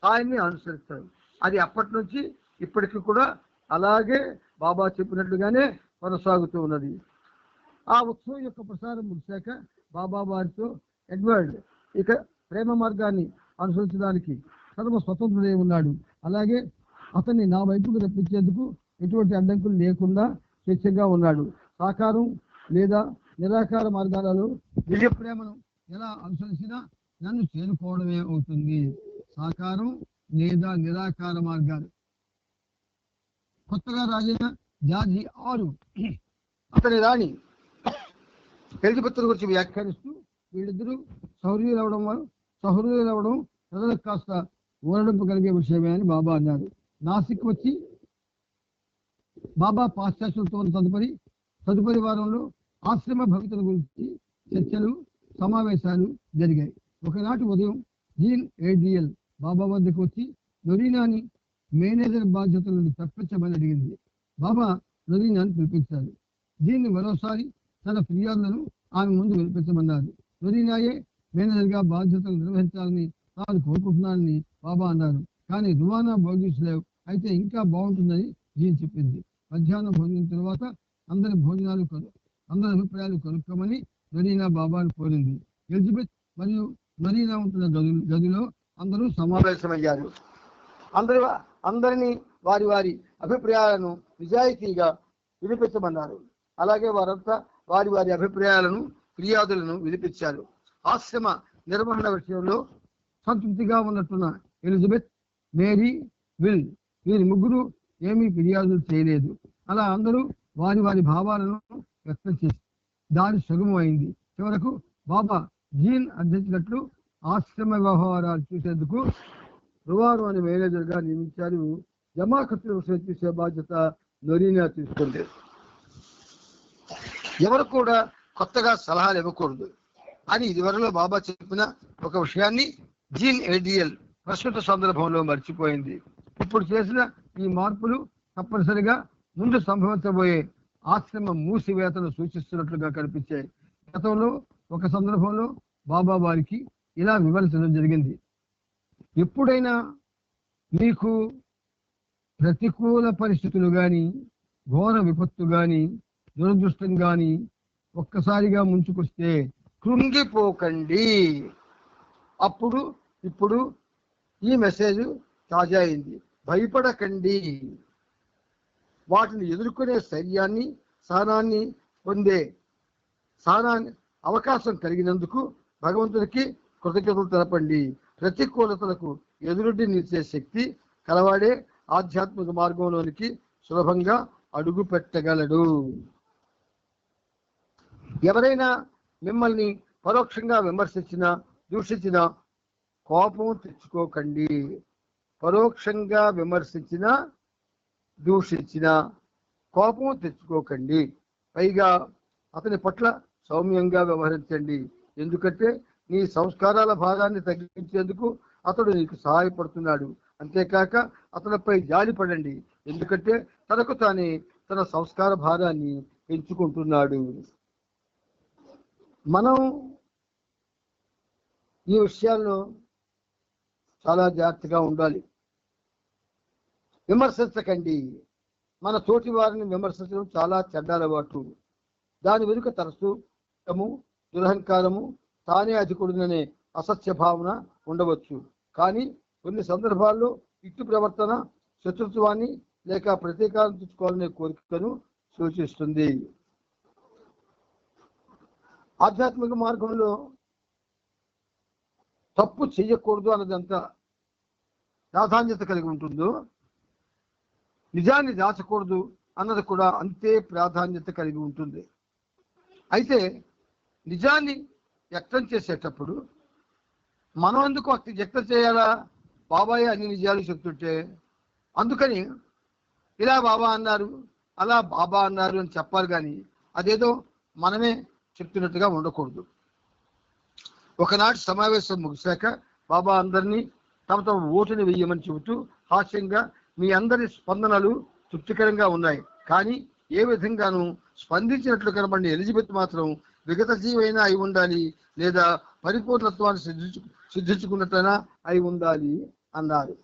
ఆయన్ని అనుసరిస్తారు. అది అప్పటి నుంచి ఇప్పటికి కూడా అలాగే బాబా చెప్పినట్లుగానే కొనసాగుతూ ఉన్నది. ఆ ఉత్సవం యొక్క ప్రసారం ముగిశాక బాబా వారితో ఎడ్వర్డ్ ఇక ప్రేమ మార్గాన్ని అనుసరించడానికి సర్వ స్వతంత్రుడై ఉన్నాడు. అలాగే అతన్ని నా వైపుకు రప్పించేందుకు ఎటువంటి అడ్డంకులు లేకుండా స్వేచ్ఛగా ఉన్నాడు. సాకారం లేదా నిరాకార మార్గాలలో దివ్య ప్రేమను ఎలా అనుసరించినా నన్ను చేరుకోవడమే అవుతుంది. సాకారం లేదా నిరాకార మార్గాలు. కొత్తగా రాజైన జార్జి 6 అతని రాణి ఎలిజబెత్ గురించి వ్యాఖ్యానిస్తూ వీళ్ళిద్దరూ సహృదయులవడం ప్రజలకు కాస్త ఊరడింపు కలిగే విషయమే అని బాబా అన్నారు. నాసిక్ వచ్చి బాబా పాశ్చాత్యులతో తదుపరి వారంలో ఆశ్రమ భవితల గురించి చర్చలు సమావేశాలు జరిగాయి. ఒకనాటి ఉదయం జీన్ ఏడియల్ బాబా వద్దకు వచ్చి లొరీనాని మేనేజర్ బాధ్యతల నుండి తప్పించమని అడిగింది. బాబా లొరీనాని పిలిపించారు. జీన్ని మరోసారి తన ఫిర్యాదులను ఆమె ముందు వినిపించమన్నారు. లొరీనాయే మేనేజర్గా బాధ్యతలు నిర్వహించాలని తాను కోరుకుంటున్నానని బాబా అన్నారు. కానీ రువానా భోగిస్లేవ్ అయితే ఇంకా బాగుంటుందని జీన్ చెప్పింది. మధ్యాహ్నం భోజనం తర్వాత అందరి అభిప్రాయాలు కనుక్కోమని లొరీనా బాబాను కోరింది. ఎలిజబెత్ మరియు లొరీనా ఉంటున్న గదిలో అందరూ సమావేశమయ్యారు. అందరినీ వారి అభిప్రాయాలను నిజాయితీగా వినిపించమన్నారు. అలాగే వారంతా వారి అభిప్రాయాలను ఫిర్యాదులను వినిపించారు. ఆశ్రమ నిర్వహణ విషయంలో సంతృప్తిగా ఉన్నట్టున్న ఎలిజబెత్, మేరీ, విల్ వీరి ముగ్గురు ఏమీ ఫిర్యాదులు చేయలేదు. అలా అందరూ వారి భావాలను వ్యక్తం చేసి దాని సుగమమైంది. చివరకు బాబా జీన్ అధ్యక్షులట్లు ఆశ్రమ వ్యవహారాలు చూసేందుకు రువాను అనే మేనేజర్గా నియమించారు. జమాఖత్తుల విషయం చూసే బాధ్యత లొరీనా తీసుకుంది. ఎవరు కూడా కొత్తగా సలహాలు ఇవ్వకూడదు అని ఇదివరలో బాబా చెప్పిన ఒక విషయాన్ని జీన్ ఏడియల్ ప్రస్తుత సందర్భంలో మర్చిపోయింది. ఇప్పుడు చేసిన ఈ మార్పులు తప్పనిసరిగా ముందు సంభవించబోయే ఆశ్రమ మూసివేతను సూచిస్తున్నట్లుగా కనిపించాయి. గతంలో ఒక సందర్భంలో బాబా వారికి ఇలా వివరించడం జరిగింది. ఎప్పుడైనా మీకు ప్రతికూల పరిస్థితులు కానీ, ఘోర విపత్తు కానీ, దురదృష్టం కానీ ఒక్కసారిగా ముంచుకొస్తే కృంగిపోకండి. ఇప్పుడు ఈ మెసేజ్ తాజా అయింది. భయపడకండి. వాటిని ఎదుర్కొనే స్థైర్యాన్ని, సహనాన్ని అవకాశం కలిగినందుకు భగవంతుడికి కృతజ్ఞతలు తెలపండి. ప్రతికూలతలకు ఎదురుడి నిలిచే శక్తి కలవాడే ఆధ్యాత్మిక మార్గంలోనికి సులభంగా అడుగు పెట్టగలడు. ఎవరైనా మిమ్మల్ని పరోక్షంగా విమర్శించినా, దూషించినా కోపం తెచ్చుకోకండి. పరోక్షంగా విమర్శించినా, దూషించినా కోపం తెచ్చుకోకండి. పైగా అతని పట్ల సౌమ్యంగా వ్యవహరించండి. ఎందుకంటే నీ సంస్కారాల భారాన్ని తగ్గించేందుకు అతడు నీకు సహాయపడుతున్నాడు. అంతేకాక అతనిపై జాలిపడండి. ఎందుకంటే తనకు తానే తన సంస్కార భారాన్ని పెంచుకుంటున్నాడు. మనం ఈ విషయాల్లో చాలా జాగ్రత్తగా ఉండాలి. విమర్శించకండి. మన తోటి వారిని విమర్శించడం చాలా చెడ్డ అలవాటు. దాని వెనుక తరచుము, దురహంకారము, తానే అధికుడిననే అసత్య భావన ఉండవచ్చు. కానీ కొన్ని సందర్భాల్లో ఇటు ప్రవర్తన శత్రుత్వాన్ని లేక ప్రతీకారం తెచ్చుకోవాలనే కోరికను సూచిస్తుంది. ఆధ్యాత్మిక మార్గంలో తప్పు చెయ్యకూడదు అన్నది ఎంత ప్రాధాన్యత కలిగి ఉంటుందో, నిజాన్ని దాచకూడదు అన్నది కూడా అంతే ప్రాధాన్యత కలిగి ఉంటుంది. అయితే నిజాన్ని వ్యక్తం చేసేటప్పుడు మనం ఎందుకు వ్యక్తం చేయాలా? బాబాయ్ అన్ని నిజాలు చెప్తుంటే, అందుకని ఇలా బాబా అన్నారు, అలా బాబా అన్నారు అని చెప్పాలి. కానీ అదేదో మనమే చెప్తున్నట్టుగా ఉండకూడదు. ఒకనాటి సమావేశం ముగిశాక బాబా అందరినీ తమ ఓటుని వెయ్యమని చెబుతూ హాస్యంగా, మీ అందరి స్పందనలు తృప్తికరంగా ఉన్నాయి, కానీ ఏ విధంగానూ స్పందించినట్లు కనబడిన ఎలిజబెత్ మాత్రం విగత జీవైనా అయి ఉండాలి, లేదా పరిపూర్ణత్వాన్ని సిద్ధించుకున్నట్లయినా అయి ఉండాలి అన్నారు.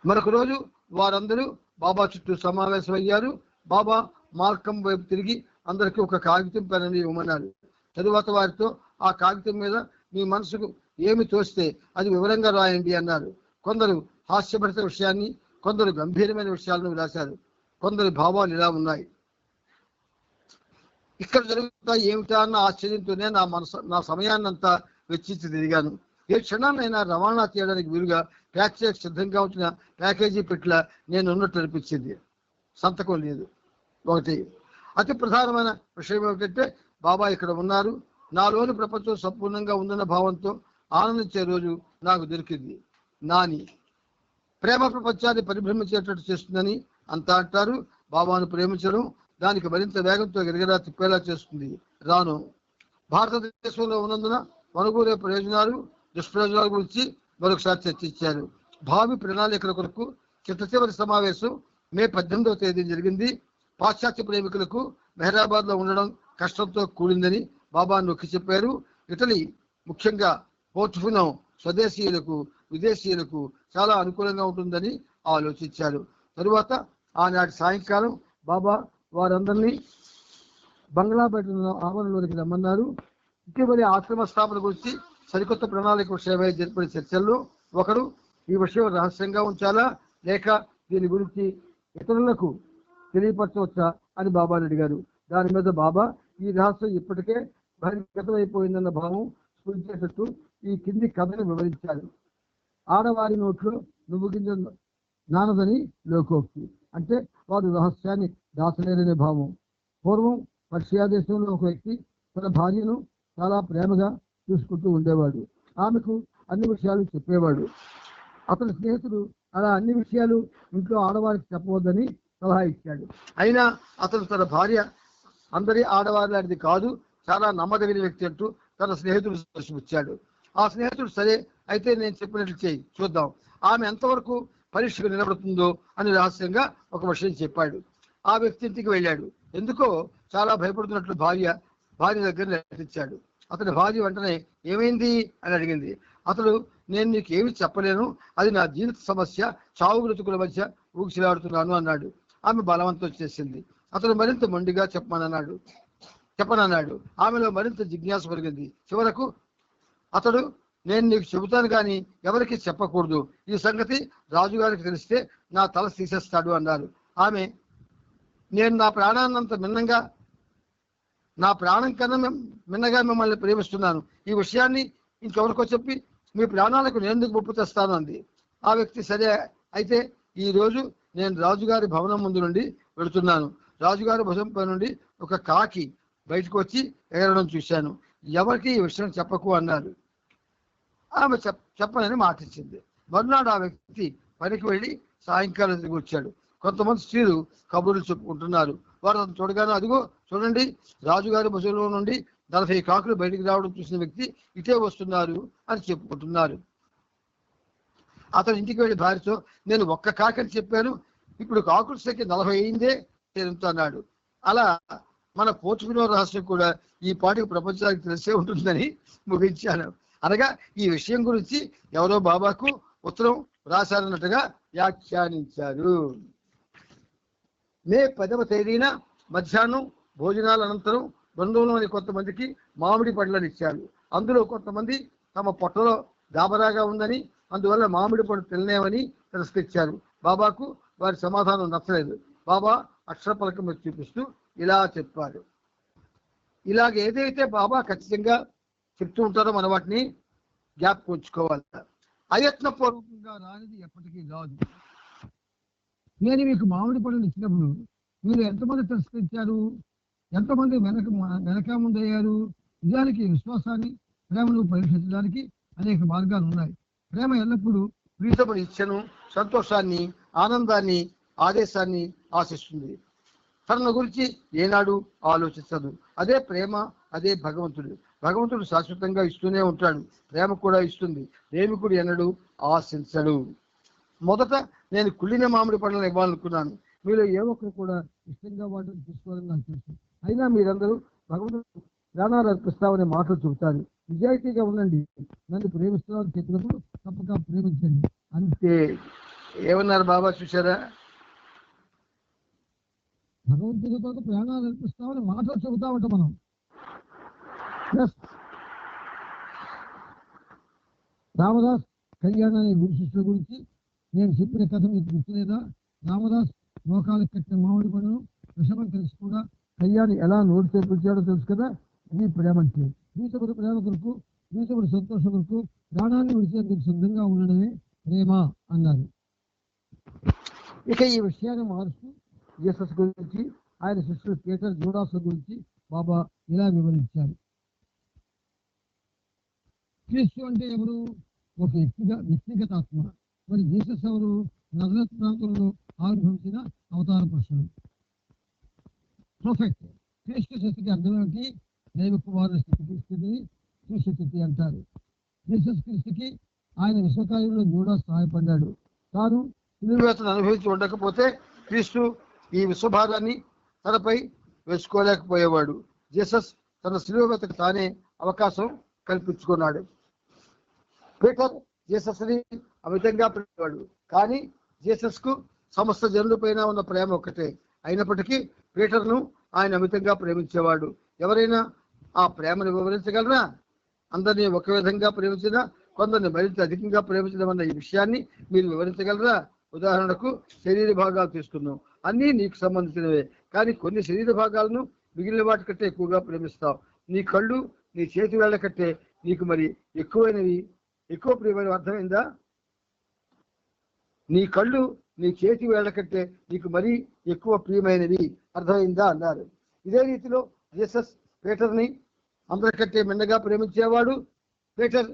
మరొక రోజు వారందరూ బాబా చుట్టూ సమావేశమయ్యారు. బాబా మార్కం వైపు తిరిగి అందరికీ ఒక కాగితం పెనని ఇవ్వమన్నారు. తరువాత వారితో ఆ కాగితం మీద మీ మనసుకు ఏమి తోస్తే అది వివరంగా రాయండి అన్నారు. కొందరు హాస్యభరిత విషయాన్ని, కొందరు గంభీరమైన విషయాలను రాశారు. కొందరి భావాలు ఇలా ఉన్నాయి: ఇక్కడ జరుగుతాయి ఏమిటా అన్న ఆశ్చర్యంతోనే నా సమయాన్నంతా వెచ్చించి తిరిగాను. ఏ క్షణాన్నైనా రవాణా చేయడానికి వీలుగా ప్యాక్ చేసి సిద్ధంగా ఉంచిన ప్యాకేజీ పెట్ల నేను ఉన్నట్టు అనిపించింది. సంతకం లేదు. ఒకటి అతి ప్రధానమైన విషయం ఏమిటంటే బాబా ఇక్కడ ఉన్నారు, నాలోని ప్రపంచం సంపూర్ణంగా ఉందన్న భావంతో ఆనందించే రోజు నాకు దొరికింది. నాని ప్రేమ ప్రపంచాన్ని పరిభ్రమించేటట్టు చేస్తుందని అంతా అంటారు. బాబాను ప్రేమించడం దానికి మరింత వేగంతో గిరగిరా తిప్పేలా చేస్తుంది. రాను భారతదేశంలో ఉన్నందున అనుకూల ప్రయోజనాలు, దుష్ప్రయోజనాల గురించి మరొకసారి చర్చించారు. భావి ప్రణాళికల కొరకు చివరి సమావేశం మే 18వ తేదీ జరిగింది. పాశ్చాత్య ప్రేమికులకు మెహరాబాద్ లో ఉండడం కష్టంతో కూడిందని బాబా నొక్కి చెప్పారు. ఇటలీ, ముఖ్యంగా పోర్చుఫినో స్వదేశీయులకు, విదేశీయులకు చాలా అనుకూలంగా ఉంటుందని ఆలోచించారు. తరువాత ఆనాటి సాయంకాలం బాబా వారందరినీ బంగ్లాపేట ఆవరణలోనికి రమ్మన్నారు. ఇటీవలి ఆశ్రమ స్థాపన గురించి సరికొత్త ప్రణాళిక విషయమై జరిపిన చర్చల్లో ఒకడు ఈ విషయం రహస్యంగా ఉంచాలా లేక దీని గురించి ఇతరులకు తెలియపరచవచ్చా అని బాబాని అడిగారు. దాని మీద బాబా ఈ రహస్యం ఇప్పటికే బహిర్గతమైపోయిందన్న భావం స్ఫురించేటట్టు ఈ కింది కథను వివరించారు. ఆడవారి నోట్లో నువ్వు గింజ నానదని లోకోక్తి, అంటే వారు రహస్యాన్ని దాచలేరనే భావం. పూర్వం పర్షియా దేశంలో ఒక వ్యక్తి తన భార్యను చాలా ప్రేమగా చూసుకుంటూ ఉండేవాడు. ఆమెకు అన్ని విషయాలు చెప్పేవాడు. అతని స్నేహితుడు అలా అన్ని విషయాలు ఇంట్లో ఆడవారికి చెప్పవద్దని సలహా ఇచ్చాడు. అయినా అతను తన భార్య అందరి ఆడవారి లాంటిది కాదు, చాలా నమ్మదగిన వ్యక్తి అంటూ తన స్నేహితుడు దర్శించాడు. ఆ స్నేహితుడు సరే అయితే నేను చెప్పినట్లు చేయి, చూద్దాం ఆమె ఎంతవరకు పరీక్షకు నిలబడుతుందో అని రహస్యంగా ఒక విషయం చెప్పాడు. ఆ వ్యక్తి ఇంటికి వెళ్ళాడు. ఎందుకో చాలా భయపడుతున్నట్లు భార్య దగ్గర నటించాడు. అతని భార్య వెంటనే ఏమైంది అని అడిగింది. అతడు నేను నీకు ఏమి చెప్పలేను, అది నా జీవిత సమస్య, చావు బ్రతుకుల మధ్య ఊగిసిలాడుతున్నాను అన్నాడు. ఆమె బలవంతం చేసింది. అతడు మరింత మొండిగా చెప్పనన్నాడు. ఆమెలో మరింత జిజ్ఞాస పెరిగింది. చివరకు అతడు నేను నీకు చెబుతాను కానీ ఎవరికి చెప్పకూడదు, ఈ సంగతి రాజుగారికి తెలిస్తే నా తల తీసేస్తాడు అన్నారు. ఆమె నేను నా ప్రాణం కన్నా మిన్నగా మిమ్మల్ని ప్రేమిస్తున్నాను, ఈ విషయాన్ని ఇంకెవరికో చెప్పి మీ ప్రాణాలకు నేను ఎందుకు ముప్పు తెస్తాను అంది. ఆ వ్యక్తి సరే అయితే ఈ రోజు నేను రాజుగారి భవనం ముందు నుండి వెళుతున్నాను. రాజుగారి భుజంపై నుండి ఒక కాకి బయటకు వచ్చి ఎగరడం చూశాను, ఎవరికి ఈ విషయం చెప్పకు అన్నారు. ఆమె చెప్పనని మాటిచ్చింది. మరునాడు ఆ వ్యక్తి పనికి వెళ్ళి సాయంకాలం తిరిగి వచ్చాడు. కొంతమంది స్త్రీలు కబుర్లు చెప్పుకుంటున్నారు. వారు అతను చూడగానే అదిగో చూడండి, రాజుగారి భుజంలో నుండి 40 కాకులు బయటికి రావడం చూసిన వ్యక్తి ఇటే వస్తున్నారు అని చెప్పుకుంటున్నారు. అతను ఇంటికి వెళ్ళి భార్యతో నేను ఒక్క కాకని చెప్పాను, ఇప్పుడు కాకుల సంఖ్య 40 అయిందే అన్నాడు. అలా మన పోర్చుగల్ రహస్యం కూడా ఈ పాటికి ప్రపంచానికి తెలిసే ఉంటుందని ముగించాను. అనగా ఈ విషయం గురించి ఎవరో బాబాకు ఉత్తరం రాశారన్నట్టుగా వ్యాఖ్యానించారు. మే 10వ తేదీన మధ్యాహ్నం భోజనాల అనంతరం బృందంలోని కొంతమందికి మామిడి పండ్లను ఇచ్చారు. అందులో కొంతమంది తమ పొట్టలో గాబరాగా ఉందని, అందువల్ల మామిడి పండు తినలేమని తిరస్కరించారు. బాబాకు వారి సమాధానం నచ్చలేదు. బాబా అక్షరపలకం మీద చూపిస్తూ ఇలా చెప్పారు. ఇలాగ ఏదైతే బాబా ఖచ్చితంగా చెప్తూ ఉంటారో మన వాటిని జ్ఞాపకం ఉంచుకోవాలి. అయత్నపూర్వకంగా రానిది ఎప్పటికీ రాదు. నేను మీకు మామిడి పండుగ ఇచ్చినప్పుడు మీరు ఎంతమంది తిరస్కరించారు, ఎంతమంది వెనక ముందయ్యారు? నిజానికి విశ్వాసాన్ని, ప్రేమను పరీక్షించడానికి అనేక మార్గాలు ఉన్నాయి. ప్రేమ ఎల్లప్పుడూ ప్రీతమైన ఇచ్చను, సంతోషాన్ని, ఆనందాన్ని, ఆదేశాన్ని ఆశిస్తుంది. తన గురించి ఏనాడు ఆలోచించదు. అదే ప్రేమ, అదే భగవంతుడు. భగవంతుడు శాశ్వతంగా ఇస్తూనే ఉంటాడు, ప్రేమ కూడా ఇస్తుంది. ప్రేమికుడు ఎన్నడూ ఆశించడు. మొదట నేను కుళ్ళిన మామిడి పండ్లను ఇవ్వాలనుకున్నాను. మీరు ఏ ఒక్కరు కూడా ఇష్టంగా వాటిని తీసుకోవాలని నాకు తెలుసు. అయినా మీరందరూ భగవంతుడు ప్రాణాలు అర్పిస్తామనే మాటలు చెబుతారు. నిజాయితీగా ఉండండి, నన్ను ప్రేమిస్తున్నారని చెప్పినప్పుడు తప్పక ప్రేమించండి అంతే. ఏమన్నారు బాబా చూసారా? భగవంతుడితో ప్రాణాలు అర్పిస్తామని మాటలు చెబుతామంట మనం. ప్లస్ రామదాస్ కళ్యాణాన్ని విశిష్టుల గురించి నేను చెప్పిన కథ మీకు గుర్తులేదా? రామదాస్ మోకాలు కట్టిన మామిడి పనులు విషమం తెలిసి కూడా కళ్యాణి ఎలా నోటి చేపించాడో తెలుసు కదా. ఇది ప్రేమ అంటే. నీతకుడు ప్రేమ కొరకు, నీతకుడు సంతోషం కొరకు ప్రాణాన్ని విడిచేందుకు సిద్ధంగా ఉండడమే ప్రేమ అన్నారు. ఇక ఈ విషయాన్ని మారుస్తూ జీసస్ గురించి, ఆయన శిష్యుడు పీటర్, జూడాస్ గురించి బాబా ఇలా వివరించారు. క్రీస్తు అంటే ఎవరు? ఒక వ్యక్తిగత ఆత్మ. మరి జీసస్ ఎవరు? నజరేతు ప్రాంతంలో ఆవిర్భవించిన అవతార పురుషుడు, ప్రొఫెట్. క్రీస్తు స్థితికి అర్థం ఏమిటి? దైవ కుమారుల స్థితిని క్రీస్తు స్థితి అంటారు. జీసస్ క్రీస్తుకి ఆయన విశ్వకార్యంలో జూడాస్ సహాయపడ్డాడు. తాను సిలువేతను అనుభవించి ఉండకపోతే క్రీస్తు ఈ విశ్వభారాన్ని తనపై వేసుకోలేకపోయేవాడు. జీసస్ తన సిలువేతకు తానే అవకాశం కల్పించుకున్నాడు. పీటర్ జీసస్ ని అమితంగా ప్రేమించాడు. కానీ జీసస్ కు సమస్త జనుల పైన ఉన్న ప్రేమ ఒక్కటే. అయినప్పటికీ పీటర్ను ఆయన అమితంగా ప్రేమించేవాడు. ఎవరైనా ఆ ప్రేమను వివరించగలరా? అందరినీ ఒక విధంగా ప్రేమించిన, కొందరిని మరింత అధికంగా ప్రేమించడం అన్న ఈ విషయాన్ని మీరు వివరించగలరా? ఉదాహరణకు శరీర భాగాలు తీసుకుందాం. అన్నీ నీకు సంబంధించినవే, కానీ కొన్ని శరీర భాగాలను మిగిలిన వాటి కంటే ఎక్కువగా ప్రేమిస్తావు. నీ కళ్ళు నీ చేతి వేళ్ల కంటే నీకు మరి ఎక్కువ ప్రియమైన అర్థమైందా? నీ కళ్ళు నీ చేతి వేళ్ల కంటే నీకు మరీ ఎక్కువ ప్రియమైనవి అర్థమైందా అన్నారు. ఇదే రీతిలో జీసస్ పీటర్ని అందరికంటే మిన్నగా ప్రేమించేవాడు. పీటర్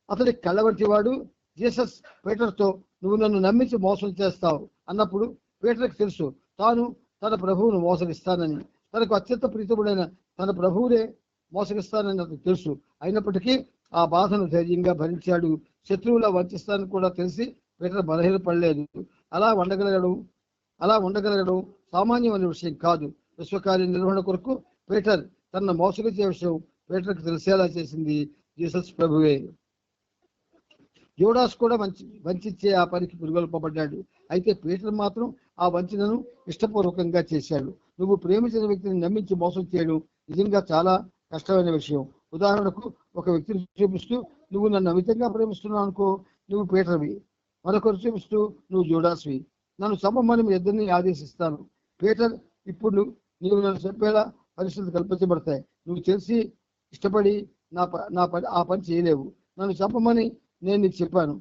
అతడి కళ్ళ వంటి వాడు. జీసస్ పీటర్తో నువ్వు నన్ను నమ్మించి మోసం చేస్తావు అన్నప్పుడు పీటర్కి తెలుసు తాను తన ప్రభువును మోసగిస్తానని. తనకు అత్యంత ప్రీతముడైన తన ప్రభువునే మోసగిస్తానని అతనికి తెలుసు. అయినప్పటికీ ఆ బాధను ధైర్యంగా భరించాడు. శత్రువులా వంచిస్తానని కూడా తెలిసి పీటర్ బలహీనపడలేదు. అలా ఉండగలగడం సామాన్యమైన విషయం కాదు. విశ్వకార్య నిర్వహణ కొరకు పీటర్ తన మోసగించే విషయం పీటర్కి తెలిసేలా చేసింది జీసస్ ప్రభువే. జూడాస్ కూడా వంచే ఆ పనికి పురుగొల్పబడ్డాడు. అయితే పీటర్ మాత్రం ఆ వంచనను ఇష్టపూర్వకంగా చేశాడు. నువ్వు ప్రేమించిన వ్యక్తిని నమ్మించి మోసం చేయడం నిజంగా చాలా కష్టమైన విషయం. ఉదాహరణకు ఒక వ్యక్తిని చూపిస్తూ నువ్వు నన్ను అమితంగా ప్రేమిస్తున్నావు అనుకో, నువ్వు పీటర్వి. మరొకరు చూపిస్తూ నువ్వు జూడాస్వి. నన్ను చంపమని మీ ఇద్దరిని ఆదేశిస్తాను. పీటర్, ఇప్పుడు నీవు నన్ను చెప్పేలా పరిస్థితులు కల్పించబడతాయి. నువ్వు తెలిసి ఇష్టపడి ఆ పని చేయలేవు. నన్ను చంపమని నేను నీకు చెప్పాను.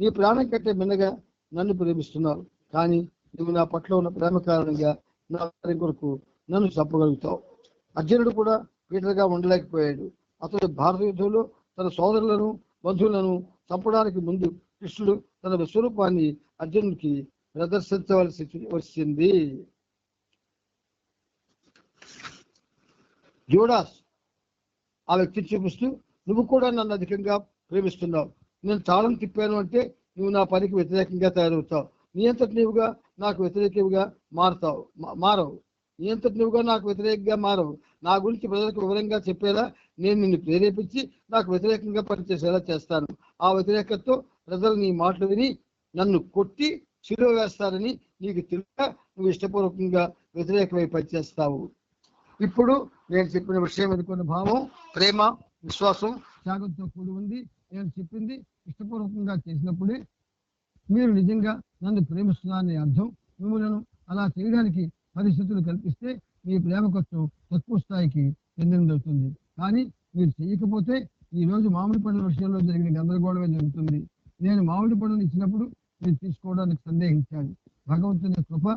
నీ ప్రాణం కంటే మిన్నగా నన్ను ప్రేమిస్తున్నావు. కానీ నువ్వు నా పట్ల ఉన్న ప్రేమ కారణంగా నా కార్యం కొరకు నన్ను చంపగలుగుతావు. అర్జునుడు కూడా పీటర్గా ఉండలేకపోయాడు. అతడు భారత యుద్ధంలో తన సోదరులను, బంధువులను చంపడానికి ముందు కృష్ణుడు తన విశ్వరూపాన్ని అర్జునుడికి ప్రదర్శించవలసి వచ్చింది. జూడాస్ ఆ వ్యక్తిని చూపిస్తూ నువ్వు కూడా నన్ను అధికంగా ప్రేమిస్తున్నావు. నేను తాళం తిప్పాను అంటే నువ్వు నా పనికి వ్యతిరేకంగా తయారవుతావు. నీ అంతటి నీవుగా నాకు వ్యతిరేకంగా మారవు. నీ అంతటి నువ్వుగా నాకు వ్యతిరేకంగా మారవు. నా గురించి ప్రజలకు వివరంగా చెప్పేలా నేను నిన్ను ప్రేరేపించి నాకు వ్యతిరేకంగా పనిచేసేలా చేస్తాను. ఆ వ్యతిరేకతతో ప్రజలు నీ మాటలు విని నన్ను కొట్టి శిలువ వేస్తారని నీకు తెలియక నువ్వు ఇష్టపూర్వకంగా వ్యతిరేకమై పనిచేస్తావు. ఇప్పుడు నేను చెప్పిన విషయం ఎదుర్కొన్న భావం, ప్రేమ, విశ్వాసం, త్యాగంతో కూడి ఉంది. నేను చెప్పింది ఇష్టపూర్వకంగా చేసినప్పుడే మీరు నిజంగా నన్ను ప్రేమిస్తున్నారని అర్థం. మిమ్మల్ని అలా చేయడానికి పరిస్థితులు కల్పిస్తే మీ ప్రేమ ఖర్చు తక్కువ స్థాయికి చెందినదవుతుంది. కానీ మీరు చేయకపోతే ఈ రోజు మామిడి పండ్ల విషయంలో జరిగిన గందరగోళమే జరుగుతుంది. నేను మామిడి పండును ఇచ్చినప్పుడు మీరు తీసుకోవడానికి సందేహించాను. భగవంతుని కృప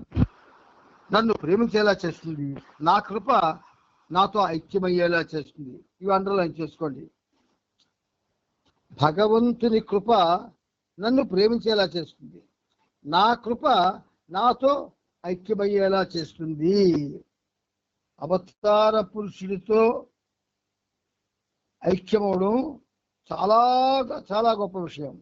నన్ను ప్రేమించేలా చేస్తుంది. నా కృప నాతో ఐక్యమయ్యేలా చేస్తుంది. ఇవి అండర్లైన్ చేసుకోండి. భగవంతుని కృప నన్ను ప్రేమించేలా చేస్తుంది. నా కృప నాతో ఐక్యమయ్యేలా చేస్తుంది. అవతార పురుషుడితో ఐక్యమవడం చాలా చాలా గొప్ప విషయం.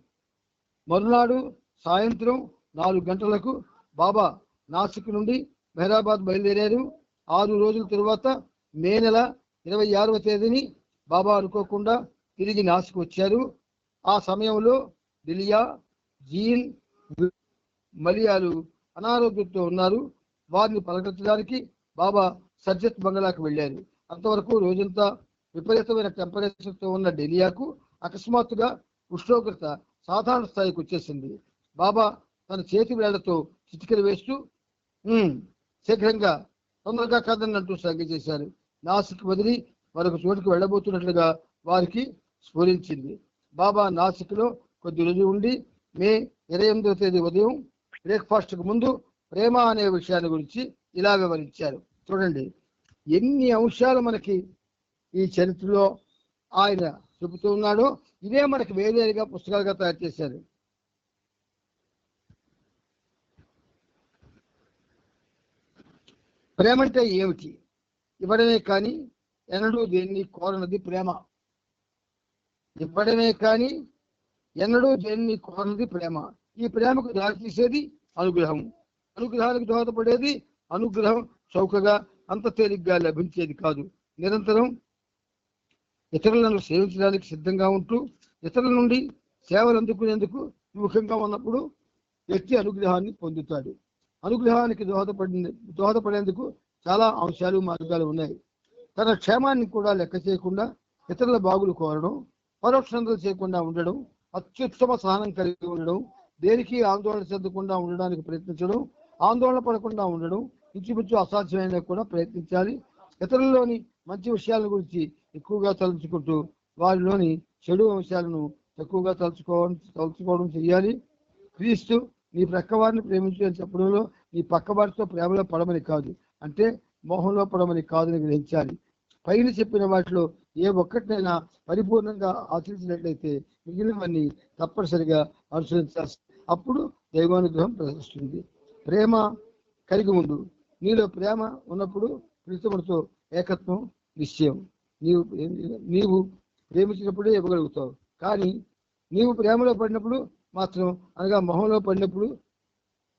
మరునాడు సాయంత్రం 4 గంటలకు బాబా నాసిక్ నుండి మెహరాబాద్ బయలుదేరారు. 6 రోజుల తరువాత మే నెల 26వ తేదీని బాబా అనుకోకుండా తిరిగి నాసిక్ వచ్చారు. ఆ సమయంలో దిలియా, జీన్, మలియాలు అనారోగ్యంతో ఉన్నారు. వారిని పలకరించడానికి బాబా సర్జత్ బంగ్లాకి వెళ్ళారు. అంతవరకు రోజంతా విపరీతమైన టెంపరేచర్తో ఉన్న డెలియాకు అకస్మాత్తుగా ఉష్ణోగ్రత సాధారణ స్థాయికి వచ్చేసింది. బాబా తన చేతి వేళ్లతో చిటికెలు వేస్తూ శీఘ్రంగా తొందరగా కాదన్నట్టు సంజ్ఞ చేశారు. నాసిక్ వదిలి మరొక చోటుకు వెళ్ళబోతున్నట్లుగా వారికి స్ఫురించింది. బాబా నాసిక్లో కొద్ది రోజులు ఉండి మే 28వ తేదీ ఉదయం బ్రేక్ఫాస్ట్ కు ముందు ప్రేమ అనే విషయాన్ని గురించి ఇలా వివరించారు. చూడండి ఎన్ని అంశాలు మనకి ఈ చరిత్రలో ఆయన చెబుతూ ఉన్నాడో. ఇదే మనకి వేరేగా పుస్తకాలుగా తయారు చేశారు. ప్రేమ అంటే ఏమిటి? ఇవ్వడమే కానీ ఎన్నడూ దేన్ని కోరనది ప్రేమ. ఇవ్వడమే కానీ ఎన్నడూ దేన్ని కోరనది ప్రేమ. ఈ ప్రేమకు దారితీసేది అనుగ్రహం. అనుగ్రహానికి దోహదపడేది అనుగ్రహం. చౌకగా అంత తేలిగ్గా లభించేది కాదు. నిరంతరం ఇతరులను సేవించడానికి సిద్ధంగా ఉంటూ ఇతరుల నుండి సేవలు అందుకునేందుకు ముఖ్యంగా ఉన్నప్పుడు వ్యక్తి అనుగ్రహాన్ని పొందుతాడు. అనుగ్రహానికి దోహదపడేందుకు చాలా అంశాలు మార్గాలు ఉన్నాయి. తన క్షేమాన్ని కూడా లెక్క చేయకుండా ఇతరుల బాగులు కోరడం, పరోక్షంగా చేయకుండా ఉండడం, అత్యుత్తమ సహనం కలిగి ఉండడం, దేనికి ఆందోళన చెందకుండా ఉండడానికి ప్రయత్నించడం, ఆందోళన పడకుండా ఉండడం ఇంచుమించు అసాధ్యమైన కూడా ప్రయత్నించాలి. ఇతరుల్లోని మంచి విషయాల గురించి ఎక్కువగా తలుచుకుంటూ వారిలోని చెడు అంశాలను తక్కువగా తలుచుకోవడం చేయాలి. క్రీస్తు నీ ప్రక్కవారిని ప్రేమించని చెప్పడంలో నీ పక్కవారితో ప్రేమలో పడమని కాదు, అంటే మోహంలో పడమని కాదని గ్రహించాలి. పైన చెప్పిన వాటిలో ఏ ఒక్కటినైనా పరిపూర్ణంగా ఆచరించినట్లయితే మిగిలినవన్నీ తప్పనిసరిగా అనుసరించాల్సి. అప్పుడు దైవానుగ్రహం ప్రదర్శిస్తుంది. ప్రేమ కలిగి ఉండు. నీలో ప్రేమ ఉన్నప్పుడు ప్రీతముడితో ఏకత్వం నిశ్చయం. నీవు ప్రేమించినప్పుడే ఇవ్వగలుగుతావు. కానీ నీవు ప్రేమలో పడినప్పుడు మాత్రం, అనగా మొహంలో పడినప్పుడు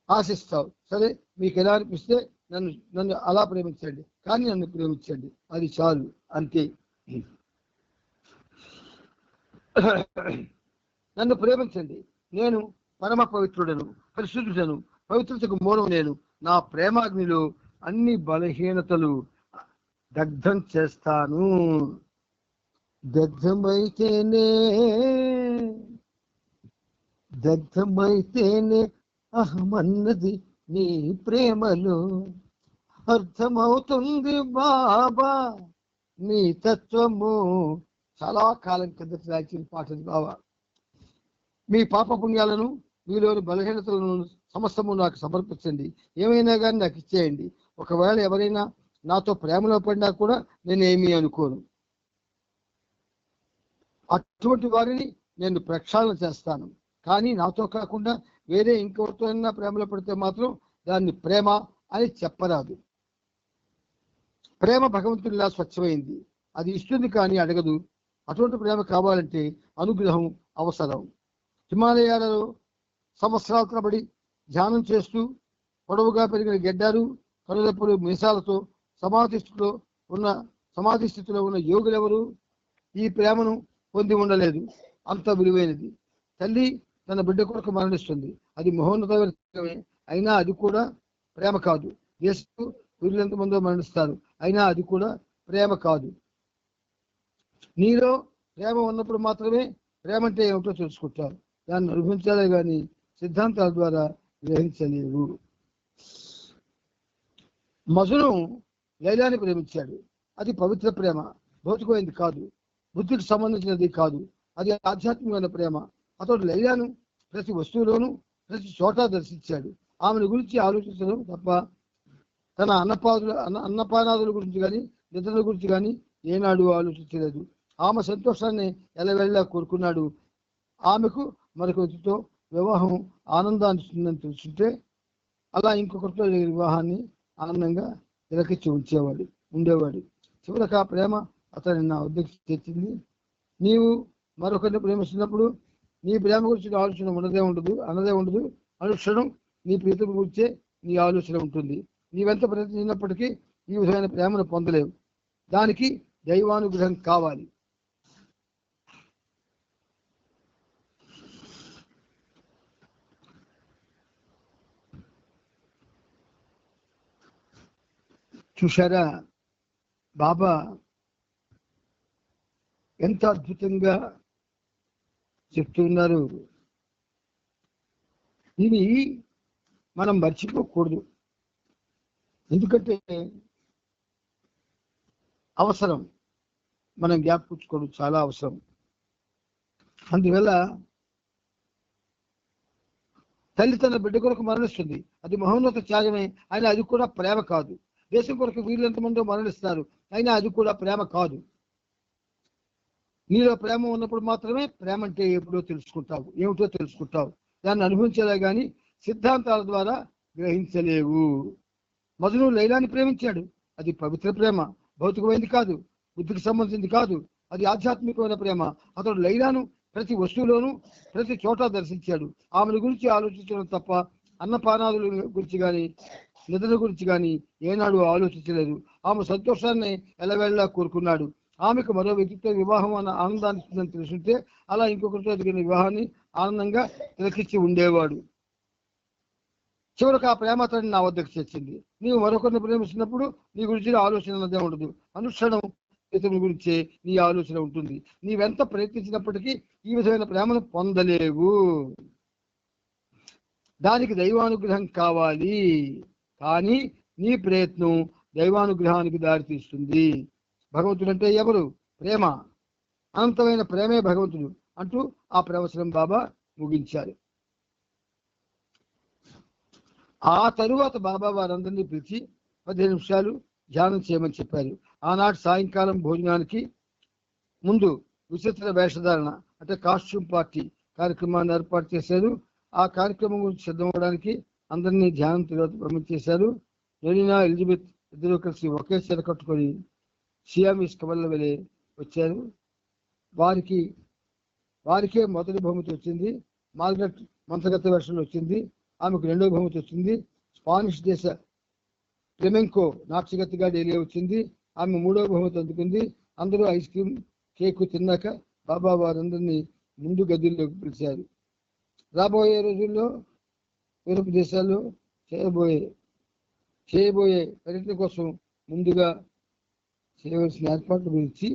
ఆశిస్తావు. సరే మీకు ఎలా అనిపిస్తే నన్ను అలా ప్రేమించండి, కానీ నన్ను ప్రేమించండి, అది చాలు, అంతే. నన్ను ప్రేమించండి, నేను పరమ పవిత్రుడను, పరిశుద్ధుడను, పవిత్రతకు మూలం నేను. నా ప్రేమాగ్నిలో అన్ని బలహీనతలు దగ్ధం చేస్తాను. దగ్ధమైతేనే అహమన్నది నీ ప్రేమలో అర్థమవుతుంది బాబా నీ తత్వము. చాలా కాలం కిందట రాసిన పాటది బాబా. మీ పాప పుణ్యాలను, మీలోని బలహీనతలను సమస్తము నాకు సమర్పించండి. ఏమైనా కానీ నాకు ఇచ్చేయండి. ఒకవేళ ఎవరైనా నాతో ప్రేమలో పడినా కూడా నేనేమీ అనుకోను. అటువంటి వారిని నేను ప్రక్షాళన చేస్తాను. కానీ నాతో కాకుండా వేరే ఇంకొకరితో ప్రేమలో పడితే మాత్రం దాన్ని ప్రేమ అని చెప్పరాదు. ప్రేమ భగవంతునిలా స్వచ్ఛమైంది. అది ఇస్తుంది కానీ అడగదు. అటువంటి ప్రేమ కావాలంటే అనుగ్రహం అవసరం. హిమాలయాలలో సంవత్సరాల తరబడి ధ్యానం చేస్తూ పొడవుగా పెరిగిన గెడ్డారు, కనులెప్పులు, మీసాలతో సమాధి స్థితిలో ఉన్న యోగులెవరు ఈ ప్రేమను పొంది ఉండలేదు. అంత విలువైనది. తల్లి తన బిడ్డ కొరకు మరణిస్తుంది. అది మహోన్నతమే, అయినా అది కూడా ప్రేమ కాదు. దేశపు వీరులు ఎంతమందో మరణిస్తారు, అయినా అది కూడా ప్రేమ కాదు. నీలో ప్రేమ ఉన్నప్పుడు మాత్రమే ప్రేమ అంటే ఏమిటో తెలుసుకుంటారు. దాన్ని అనుభవించాలే కానీ సిద్ధాంతాల ద్వారా గ్రహించలేవు. మజను లైలాని ప్రేమించాడు. అది పవిత్ర ప్రేమ, భౌతికమైనది కాదు, బుద్ధికి సంబంధించినది కాదు. అది ఆధ్యాత్మికమైన ప్రేమ. అతడు లైలాను ప్రతి వస్తువులోనూ ప్రతి చోట దర్శించాడు. ఆమెను గురించి ఆలోచించడం తప్ప తన అన్నపానాదుల గురించి కానీ నిద్రల గురించి కానీ ఏనాడు ఆలోచించలేదు. ఆమె సంతోషాన్ని ఎలవెళ్ళా కోరుకున్నాడు. ఆమెకు మరొక వ్యక్తితో వివాహం ఆనందాన్ని ఇస్తుందని తెలుసుంటే అలా ఇంకొకరితో వివాహాన్ని ఆనందంగా తిలకించి ఉండేవాడు. చివరికి ఆ ప్రేమ అతన్ని నా వద్దకు తెచ్చింది. నీవు మరొకరిని ప్రేమిస్తున్నప్పుడు నీ ప్రేమ గురించి ఆలోచన అన్నదే ఉండదు. అనుక్షణం నీ ప్రీతం గురించే నీ ఆలోచన ఉంటుంది. నీవెంత ప్రయత్నించినప్పటికీ ఈ విధమైన ప్రేమను పొందలేవు. దానికి దైవానుగ్రహం కావాలి. చూశారా, బాబా ఎంత అద్భుతంగా చెప్తున్నారు. ఇది మనం మర్చిపోకూడదు, ఎందుకంటే అవసరం, మనం జ్ఞాపకించుకోవడం చాలా అవసరం. అందువల్ల తల్లి తన బిడ్డ కొరకు మరణిస్తుంది, అది మహోన్నత త్యాగమే, అయినా అది కూడా ప్రేమ కాదు. దేశం కొరకు వీళ్ళు ఎంతమందో మరణిస్తారు, అయినా అది కూడా ప్రేమ కాదు. నీలో ప్రేమ ఉన్నప్పుడు మాత్రమే ప్రేమ అంటే ఎప్పుడో తెలుసుకుంటావు, ఏమిటో తెలుసుకుంటావు. దాన్ని అనుభవించేలా కానీ సిద్ధాంతాల ద్వారా గ్రహించలేవు. మజను లైలాని ప్రేమించాడు, అది పవిత్ర ప్రేమ, భౌతికమైనది కాదు, బుద్ధికి సంబంధించింది కాదు, అది ఆధ్యాత్మికమైన ప్రేమ. అతడు లైలాను ప్రతి వస్తువులోనూ ప్రతి చోట దర్శించాడు. ఆమెను గురించి ఆలోచించడం తప్ప అన్నపానాదుల గురించి కానీ నిద్ర గురించి కానీ ఏనాడు ఆలోచించలేదు. ఆమె సంతోషాన్ని ఎలవేళలా కోరుకున్నాడు. ఆమెకు మరో వ్యక్తితో వివాహం అన్న ఆనందాన్ని ఇస్తుందని తెలుసుంటే అలా ఇంకొకరితో ఎదిగిన వివాహాన్ని ఆనందంగా తిలకించి ఉండేవాడు. చివరికి ఆ ప్రేమ అతడిని నా వద్దకు చేర్చింది. నీవు మరొకరిని ప్రేమిస్తున్నప్పుడు నీ గురించి ఆలోచన అన్నదే ఉండదు, అనుక్షణం ఇతని గురించే నీ ఆలోచన ఉంటుంది. నీవెంత ప్రయత్నించినప్పటికీ ఈ విధమైన ప్రేమను పొందలేవు. దానికి దైవానుగ్రహం కావాలి, కానీ నీ ప్రయత్నం దైవానుగ్రహానికి దారితీస్తుంది. భగవంతుడు అంటే ఎవరు? ప్రేమ, అనంతమైన ప్రేమే భగవంతుడు అంటూ ఆ ప్రవచనం బాబా ముగించారు. ఆ తరువాత బాబా వారందరినీ పిలిచి 15 నిమిషాలు ధ్యానం చేయమని చెప్పారు. ఆనాటి సాయంకాలం భోజనానికి ముందు విచిత్ర వేషధారణ అంటే కాస్ట్యూమ్ పార్టీ కార్యక్రమాన్ని ఏర్పాటు చేశారు. ఆ కార్యక్రమం గురించి సిద్ధమవడానికి అందరినీ ధ్యానం తర్వాత పంపించేశారు. నెలినా, ఎలిజబెత్ ఇద్దరు కలిసి ఒకే చీర కట్టుకొని సియామీస్ కవల్ల వెళ్ళి వచ్చారు. వారికే మొదటి బహుమతి వచ్చింది. మార్గరెట్ మంత్రగత వేషంలో వచ్చింది, ఆమెకు రెండో బహుమతి వచ్చింది. స్పానిష్ దేశ ఫ్లెమెంకో నాట్యగతిగా డైలీ వచ్చింది, ఆమె మూడో బహుమతి అందుకుంది. అందరూ ఐస్ క్రీమ్ కేక్ తిన్నాక బాబా వారందరినీ ముందు గదుల్లోకి పిలిచారు. రాబోయే రోజుల్లో యూరోప్ దేశాల్లో చేయబోయే పర్యటన కోసం ముందుగా చేయవలసిన ఏర్పాట్ల గురించి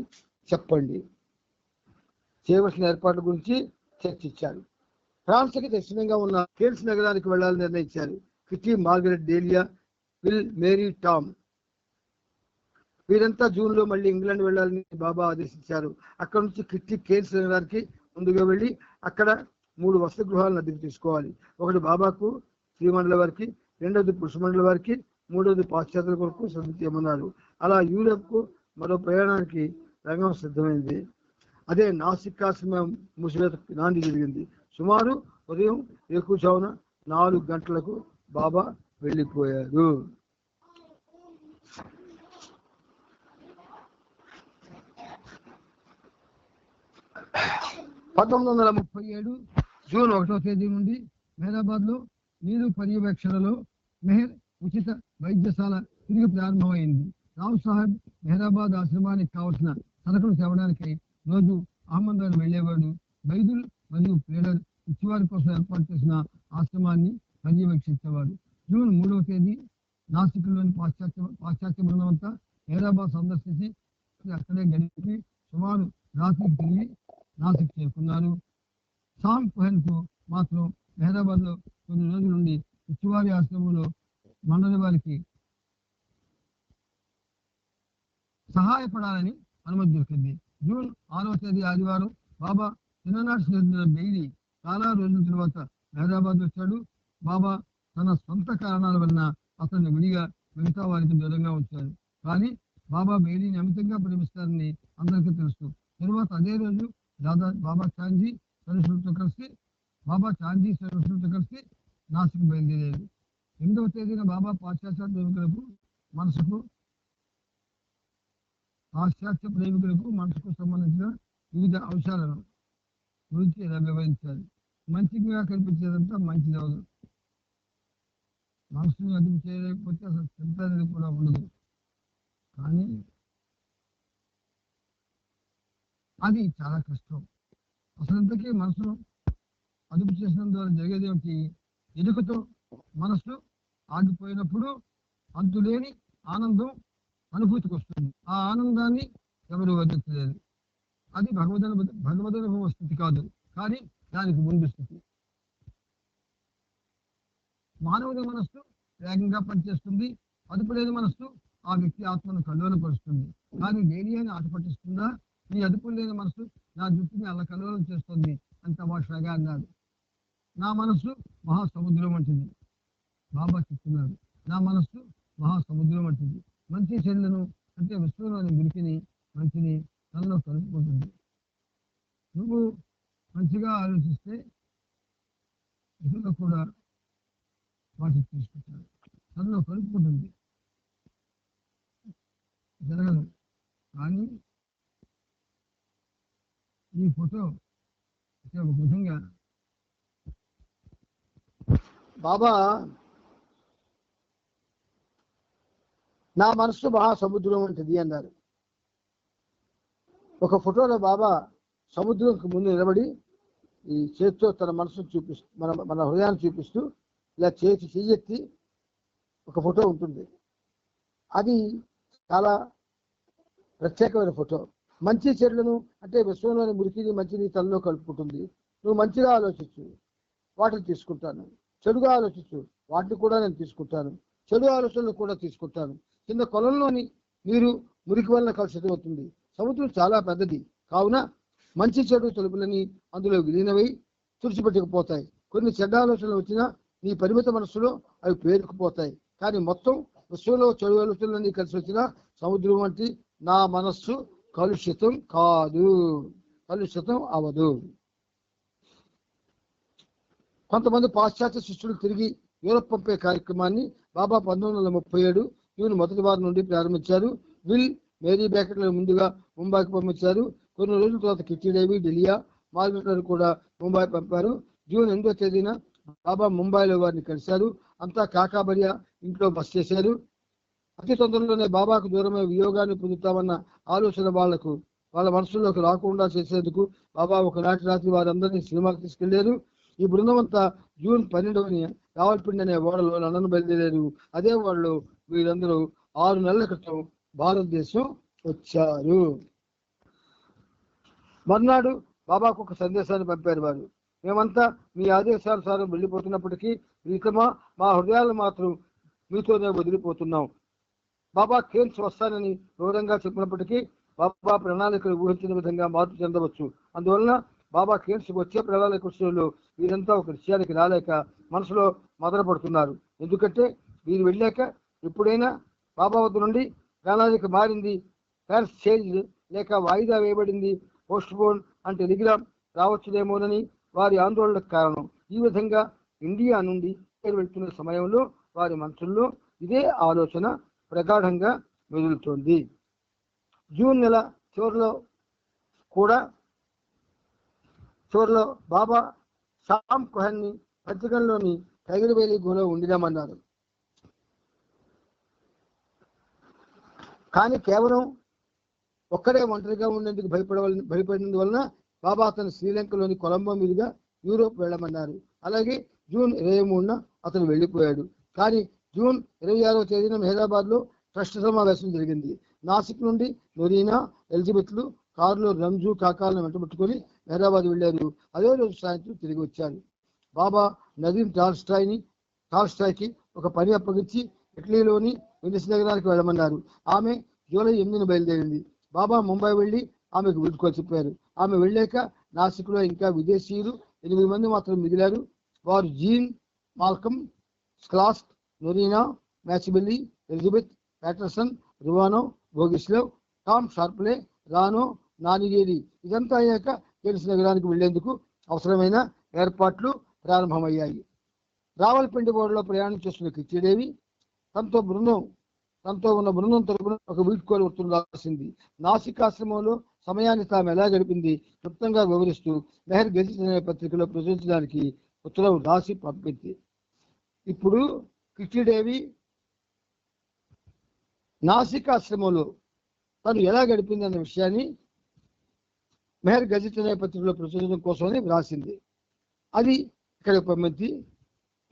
చెప్పండి. చేయవలసిన ఏర్పాట్ల గురించి చర్చించారు. ఫ్రాన్స్కి దక్షిణంగా ఉన్న కేల్స్ నగరానికి వెళ్లాలని నిర్ణయించారు. Kitty, Margaret, Dahlia, Will, Mary, Tom వీరంతా జూన్లో మళ్ళీ ఇంగ్లాండ్ వెళ్లాలని బాబా ఆదేశించారు. అక్కడ నుంచి కిట్టి కేల్స్ నగరానికి ముందుగా వెళ్ళి అక్కడ 3 వసతి గృహాలను అద్దెకు తీసుకోవాలి. ఒకటి బాబాకు, శ్రీమండల వారికి, రెండోది పురుషమండల వారికి, మూడోది పాశ్చాత్యుల కొరకు శ్రద్ధ చేయమన్నారు. అలా యూరప్కు మరో ప్రయాణానికి రంగం సిద్ధమైంది. అదే నాసికాశ్రమం మూసివేతకు నాంది జరిగింది. సుమారు ఉదయం ఏకుచావున 4 గంటలకు బాబా వెళ్ళిపోయారు. జూన్ 1వ తేదీ నుండి మెహరాబాద్ లో నీరు పర్యవేక్షణలో మెహర్ ఉచిత వైద్యశాల తిరిగి ప్రారంభమైంది. రావు సాహెబ్ మెహరాబాద్ ఆశ్రమానికి కావలసిన సరుకులు తేవడానికి రోజు అహ్మదాబాద్ వెళ్లేవాడు. వైద్యులు మరియు ప్లేడర్ ఇచ్చివారి కోసం ఏర్పాటు చేసిన ఆశ్రమాన్ని పర్యవేక్షించేవాడు. జూన్ 3వ తేదీ నాసిక్లోని పాశ్చాత్య బృందం అంతా మెహరాబాద్ సందర్శించి అక్కడే గడిపి సుమారు రాత్రికి తిరిగి నాసిక్ చేరుకున్నారు. సామ్ కోహెన్కు మాత్రం మెహరాబాద్ లో కొన్ని రోజుల నుండి ఇచ్చివారి ఆశ్రమంలో మండలి వారికి సహాయపడాలని అనుమతి దొరికింది. జూన్ 6వ తేదీ ఆదివారం బాబా చిన్ననాటి స్నేహితుల బెయిలీ చాలా రోజుల తర్వాత మెహరాబాద్ వచ్చాడు. బాబా తన సొంత కారణాల వలన అతన్ని విడిగా మిగతా వారికి దూరంగా ఉంచాడు. కానీ బాబా బెయిలీని అమితంగా ప్రేమిస్తారని అందరికీ తెలుసు. తరువాత అదే రోజు బాబా చాందీ సరస్వతితో కలిసి నాసిక్ బయలుదేరారు. 8వ తేదీన బాబా పాశ్చాత్య ప్రేమికులకు మనసుకు సంబంధించిన వివిధ అంశాలను గురించి ఇలా వివరించారు. మంచిగా కనిపించేదంతా మంచిది అవదు, మనసును అదుపు చేయలేకపోతే అసలు చింత అనేది కూడా ఉండదు. కానీ అది చాలా కష్టం. అసలు ఇంతకీ మనసును అదుపు చేసిన ద్వారా జరిగేది ఏమిటి? ఎరుకతో మనసు ఆగిపోయినప్పుడు అంతులేని ఆనందం అనుభూతికి వస్తుంది. ఆ ఆనందాన్ని ఎవరు వర్ణించలేరు. అది భగవదనుభవ స్థితి కాదు, కానీ దానికి ముందు స్థితి. మానవుడి మనస్సు వేగంగా పనిచేస్తుంది. అదుపు లేని మనస్సు ఆ వ్యక్తి ఆత్మను కల్లోలపరుస్తుంది. కానీ దేని అని ఆట పట్టిస్తుందా? ఈ అదుపు లేని మనస్సు నా జుట్టుని అలా కల్లోలం చేస్తుంది అని తమాషాగా అన్నాడు. నా మనస్సు మహాసముద్రం వంటిది. బాబా చెప్తున్నాడు, నా మనస్సు మహాసముద్రం వంటిది. మంచి చెడులను అంటే విశ్వంలోని మురికిని మంచిని తనలో కలుపుకుంటుంది. నువ్వు మంచిగా ఆలోచిస్తే ఇతరులు కూడా వాటిని తీసుకుంటారు, తనలో కలుపుకుంటుంది. జరగదు. కానీ ఈ ఫోటో ఒక విధంగా బాబా నా మనస్సు మహాసముద్రం వంటిది అన్నారు. ఒక ఫోటోలో బాబా సముద్రంకి ముందు నిలబడి ఈ చేతితో తన మనసును చూపిస్తూ మన హృదయాన్ని చూపిస్తూ ఇలా చెయ్యెత్తి ఒక ఫోటో ఉంటుంది. అది చాలా ప్రత్యేకమైన ఫోటో. మంచి చెడులను అంటే విశ్వంలోని మురికిని మంచిని తనలో కలుపుకుంటుంది. నువ్వు మంచిగా ఆలోచించు, వాటిని తీసుకుంటాను. చెడుగా ఆలోచించు, వాటిని కూడా నేను తీసుకుంటాను. చెడు ఆలోచనలు కూడా తీసుకుంటాను. కింద కొలంలోని నీరు మురికి వలన కలుషితం అవుతుంది. సముద్రం చాలా పెద్దది కావున మంచి చెడు తలుపులని అందులో విలీనమై తుడిచిపెట్టుకుపోతాయి. కొన్ని చెడ్డ ఆలోచనలు వచ్చినా నీ పరిమిత మనస్సులో అవి పేరుకుపోతాయి. కానీ మొత్తం విశ్వంలో చెడు ఆలోచనలన్నీ కలిసి వచ్చినా సముద్రం వంటి నా మనస్సు కలుషితం కాదు, కలుషితం అవదు. కొంతమంది పాశ్చాత్య శిష్యులు తిరిగి యూరప్ పంపే కార్యక్రమాన్ని బాబా 1937 జూన్ మొదటి వారం నుండి ప్రారంభించారు. విల్ మేరీ బ్యాకెట్ల ముందుగా ముంబైకి పంపించారు. కొన్ని రోజుల తర్వాత కిట్టిడేవి, ఢిల్లియా, మార్గరెట్ కూడా ముంబై పంపారు. జూన్ 8వ తేదీన బాబా ముంబైలో వారిని కలిశారు. అంతా కాకాబరియా ఇంట్లో బస చేశారు. అతి తొందరలోనే బాబాకు దూరమే వియోగాన్ని పొందుతామన్న ఆలోచన వాళ్ళ మనసులోకి రాకుండా చేసేందుకు బాబా ఒకనాటి రాత్రి వారందరినీ సినిమాకి తీసుకెళ్లారు. ఈ బృందం అంతా జూన్ 12ని రావల్పిండి అనే ఓడలో లండన్ బయలుదేరారు. అదే ఓడలో వీరందరూ 6 నెలల క్రితం భారతదేశం వచ్చారు. మర్నాడు బాబాకు ఒక సందేశాన్ని పంపారు వారు. మేమంతా మీ ఆదేశానుసారం వెళ్ళిపోతున్నప్పటికీ ప్రీతమా మా హృదయాలు మాత్రం మీతోనే వదిలిపోతున్నాం. బాబా కేన్స్ వస్తానని వివరంగా చెప్పినప్పటికీ బాబా ప్రణాళికలు ఊహించిన విధంగా మార్పు చెందవచ్చు. అందువలన బాబా కేన్స్ వచ్చే ప్రణాళిక విషయంలో వీరంతా ఒక విషయానికి రాలేక మనసులో మదనపడుతున్నారు. ఎందుకంటే వీరు వెళ్ళాక ఎప్పుడైనా బాబా వద్ద నుండి ప్రణాళిక మారింది, ప్లాన్స్ చేంజ్ లేక వాయిదా వేయబడింది, పోస్ట్ పోన్ అంటే టెలిగ్రామ్ రావచ్చునేమోనని వారి ఆందోళనకు కారణం. ఈ విధంగా ఇండియా నుండి వెళ్తున్న సమయంలో వారి మనసుల్లో ఇదే ఆలోచన ప్రగాఢంగా మెదులుతోంది. జూన్ నెల చివరిలో బాబా షామ్ కుహన్ని పత్రికల్లోని టైగర్ వేలీ గుహలో ఉండినామన్నారు. కానీ కేవలం ఒక్కడే ఒంటరిగా ఉండేందుకు భయపడినందువలన బాబా అతను శ్రీలంకలోని కొలంబో మీదుగా యూరోప్ వెళ్ళమన్నారు. అలాగే జూన్ 23న అతను వెళ్ళిపోయాడు. కానీ జూన్ 26వ తేదీన మెహదాబాద్లో ట్రస్ట్ సమావేశం జరిగింది. నాసిక్ నుండి నొరీనా, ఎలిజబెత్లు కారులో రంజు కాకాలను వెంటబెట్టుకుని మెహదాబాద్ వెళ్ళారు. అదే రోజు సాయంత్రం తిరిగి వచ్చారు. బాబా నదీం టాల్స్టాయ్కి ఒక పని అప్పగించి ఇటలీలోని వెనిస్ నగరానికి వెళ్ళమన్నారు. ఆమె జూలై 8న బయలుదేరింది. బాబా ముంబై వెళ్ళి ఆమెకు వీడ్కోలు చెప్పారు. ఆమె వెళ్ళాక నాసిక్లో ఇంకా విదేశీయులు 8 మంది మాత్రం మిగిలారు. వారు జీన్, మాల్కమ్, స్క్లాస్ట్, నొరీనా, మ్యాచిబెల్లి, Elizabeth, Patterson, Ruano, Bogislav, Tom Sharpley, రానో, నానిగేరి. ఇదంతా అయ్యాక కేన్స్ నగరానికి వెళ్లేందుకు అవసరమైన ఏర్పాట్లు ప్రారంభమయ్యాయి. రావల్పిండి ఓడలో ప్రయాణం చేస్తున్న కిచ్చిడేవి తనతో ఉన్న బృందం తరపున ఒక వీడ్కోలు ఉత్తరం రాసింది. నాసిక్ ఆశ్రమంలో సమయాన్ని తాము ఎలా గడిపింది క్లుప్తంగా వివరిస్తూ మెహర్ గెజిట్ అనే పత్రికలో ప్రచురించడానికి ఉత్తరం రాసి పంపింది. ఇప్పుడు కిచ్చిడేవి నాసిక్ ఆశ్రమంలో తను ఎలా గడిపింది అన్న విషయాన్ని మెహర్ గెజిట్ అనే పత్రికలో ప్రచురించడం కోసమని రాసింది. అది ఇక్కడ పంపింది.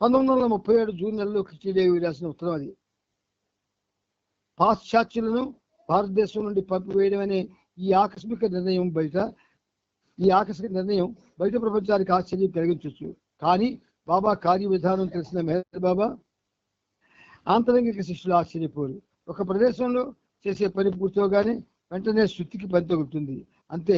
1937 జూన్ నెలలో కిచ్చిడేవి రాసిన ఉత్తరం అది. పాశ్చాత్యులను భారతదేశం నుండి పంపివేయడం అనే ఈ ఆకస్మిక నిర్ణయం బయట ప్రపంచానికి ఆశ్చర్యం కలిగించవచ్చు. కానీ బాబా కార్య విధానం తెలిసిన మెహర్ బాబా ఆంతరంగిక శిష్యులు ఆశ్చర్యపోరు. ఒక ప్రదేశంలో చేసే పని పూర్తవగానే వెంటనే శృతికి పని తగులుతుంది. అంతే,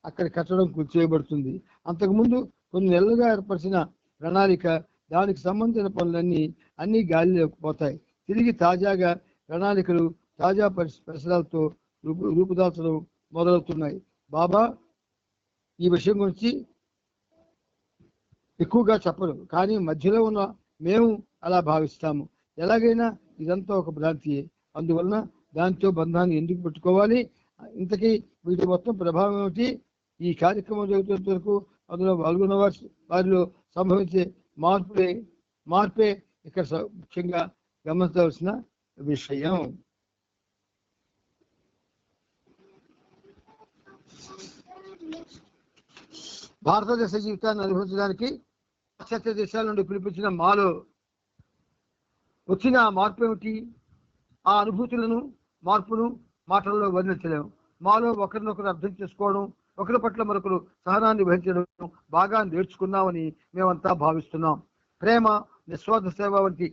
అక్కడ కట్టడం కూల్చేయబడుతుంది. అంతకుముందు కొన్ని నెలలుగా ఏర్పరిచిన ప్రణాళిక, దానికి సంబంధించిన పనులన్నీ అన్ని గాలిలోకి పోతాయి. తిరిగి తాజాగా ప్రణాళికలు తాజా పరిసరాలతో రూపుదాల్చడం మొదలవుతున్నాయి. బాబా ఈ విషయం గురించి ఎక్కువగా చెప్పరు, కానీ మధ్యలో ఉన్న మేము అలా భావిస్తాము. ఎలాగైనా ఇదంతా ఒక భ్రాంతియే, అందువలన దాంతో బంధాన్ని ఎందుకు పెట్టుకోవాలి? ఇంతకీ వీటి మొత్తం ప్రభావం ఏమిటి? ఈ కార్యక్రమం జరుగుతున్నంత వరకు అందులో పాల్గొన్న వారిలో సంభవించే మార్పే ఇక్కడ ముఖ్యంగా గమనించవలసిన విషయం. భారతదేశ జీవితాన్ని అనుభవించడానికి పాశ్చాత్య దేశాల నుండి పిలిపించిన మాలో వచ్చిన ఆ మార్పు ఏమిటి? ఆ అనుభూతులను, మార్పును మాటల్లో వర్ణించలేము. మాలో ఒకరినొకరు అర్థం చేసుకోవడం, ఒకరి పట్ల మరొకరు సహనాన్ని వహించడం బాగా నేర్చుకున్నామని మేమంతా భావిస్తున్నాం. ప్రేమ, నిస్వార్థ సేవ వంటి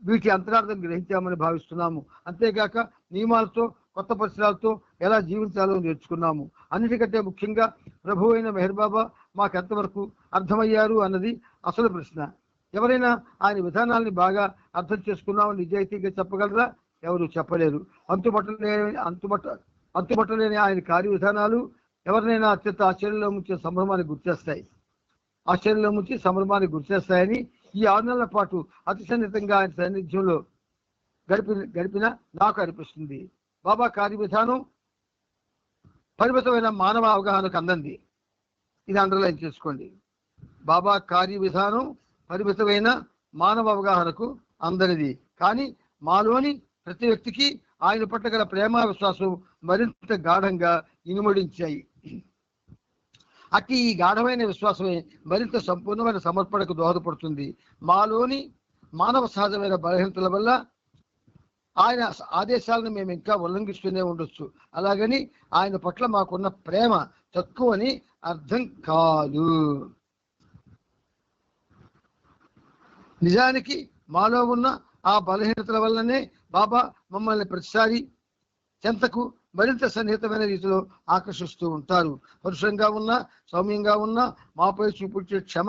వీటి అంతరార్థం గ్రహించామని భావిస్తున్నాము. అంతేగాక నియమాలతో, కొత్త పరిసరాలతో ఎలా జీవించాలో నేర్చుకున్నాము. అన్నిటికంటే ముఖ్యంగా ప్రభు అయిన మెహర్ బాబా మాకు ఎంతవరకు అర్థమయ్యారు అన్నది అసలు ప్రశ్న. ఎవరైనా ఆయన విధానాల్ని బాగా అర్థం చేసుకున్నామని నిజాయితీగా చెప్పగలరా? ఎవరు చెప్పలేరు. అంతుబట్టలేని ఆయన కార్య విధానాలు ఎవరినైనా అత్యంత ఆశ్చర్యంలో ముంచే సంభ్రమానికి గుర్తిస్తాయని ఈ 6 నెలల పాటు అతి సన్నిహితంగా ఆయన సాన్నిధ్యంలో గడిపిన నాకు అనిపిస్తుంది. బాబా కార్య విధానం పరిమితమైన మానవ అవగాహనకు అందంది. ఇది అండర్లైన్ చేసుకోండి. బాబా కార్య విధానం పరిమితమైన మానవ అవగాహనకు అందనిది. కానీ మాలోని ప్రతి వ్యక్తికి ఆయన పట్ల గల ప్రేమ, విశ్వాసం మరింత గాఢంగా ఇనుమడించాయి. అట్టి ఈ గాఢమైన విశ్వాసమే మరింత సంపూర్ణమైన సమర్పణకు దోహదపడుతుంది. మాలోని మానవ సహజమైన బలహీనతల వల్ల ఆయన ఆదేశాలను మేము ఇంకా ఉల్లంఘిస్తూనే ఉండొచ్చు. అలాగని ఆయన పట్ల మాకున్న ప్రేమ తక్కువని అర్థం కాదు. నిజానికి మాలో ఉన్న ఆ బలహీనతల వల్లనే బాబా మమ్మల్ని ప్రతిసారి చెంతకు మరింత సన్నిహితమైన రీతిలో ఆకర్షిస్తూ ఉంటారు. పరుషంగా ఉన్న, సౌమ్యంగా ఉన్న మాపై చూపించే క్షమ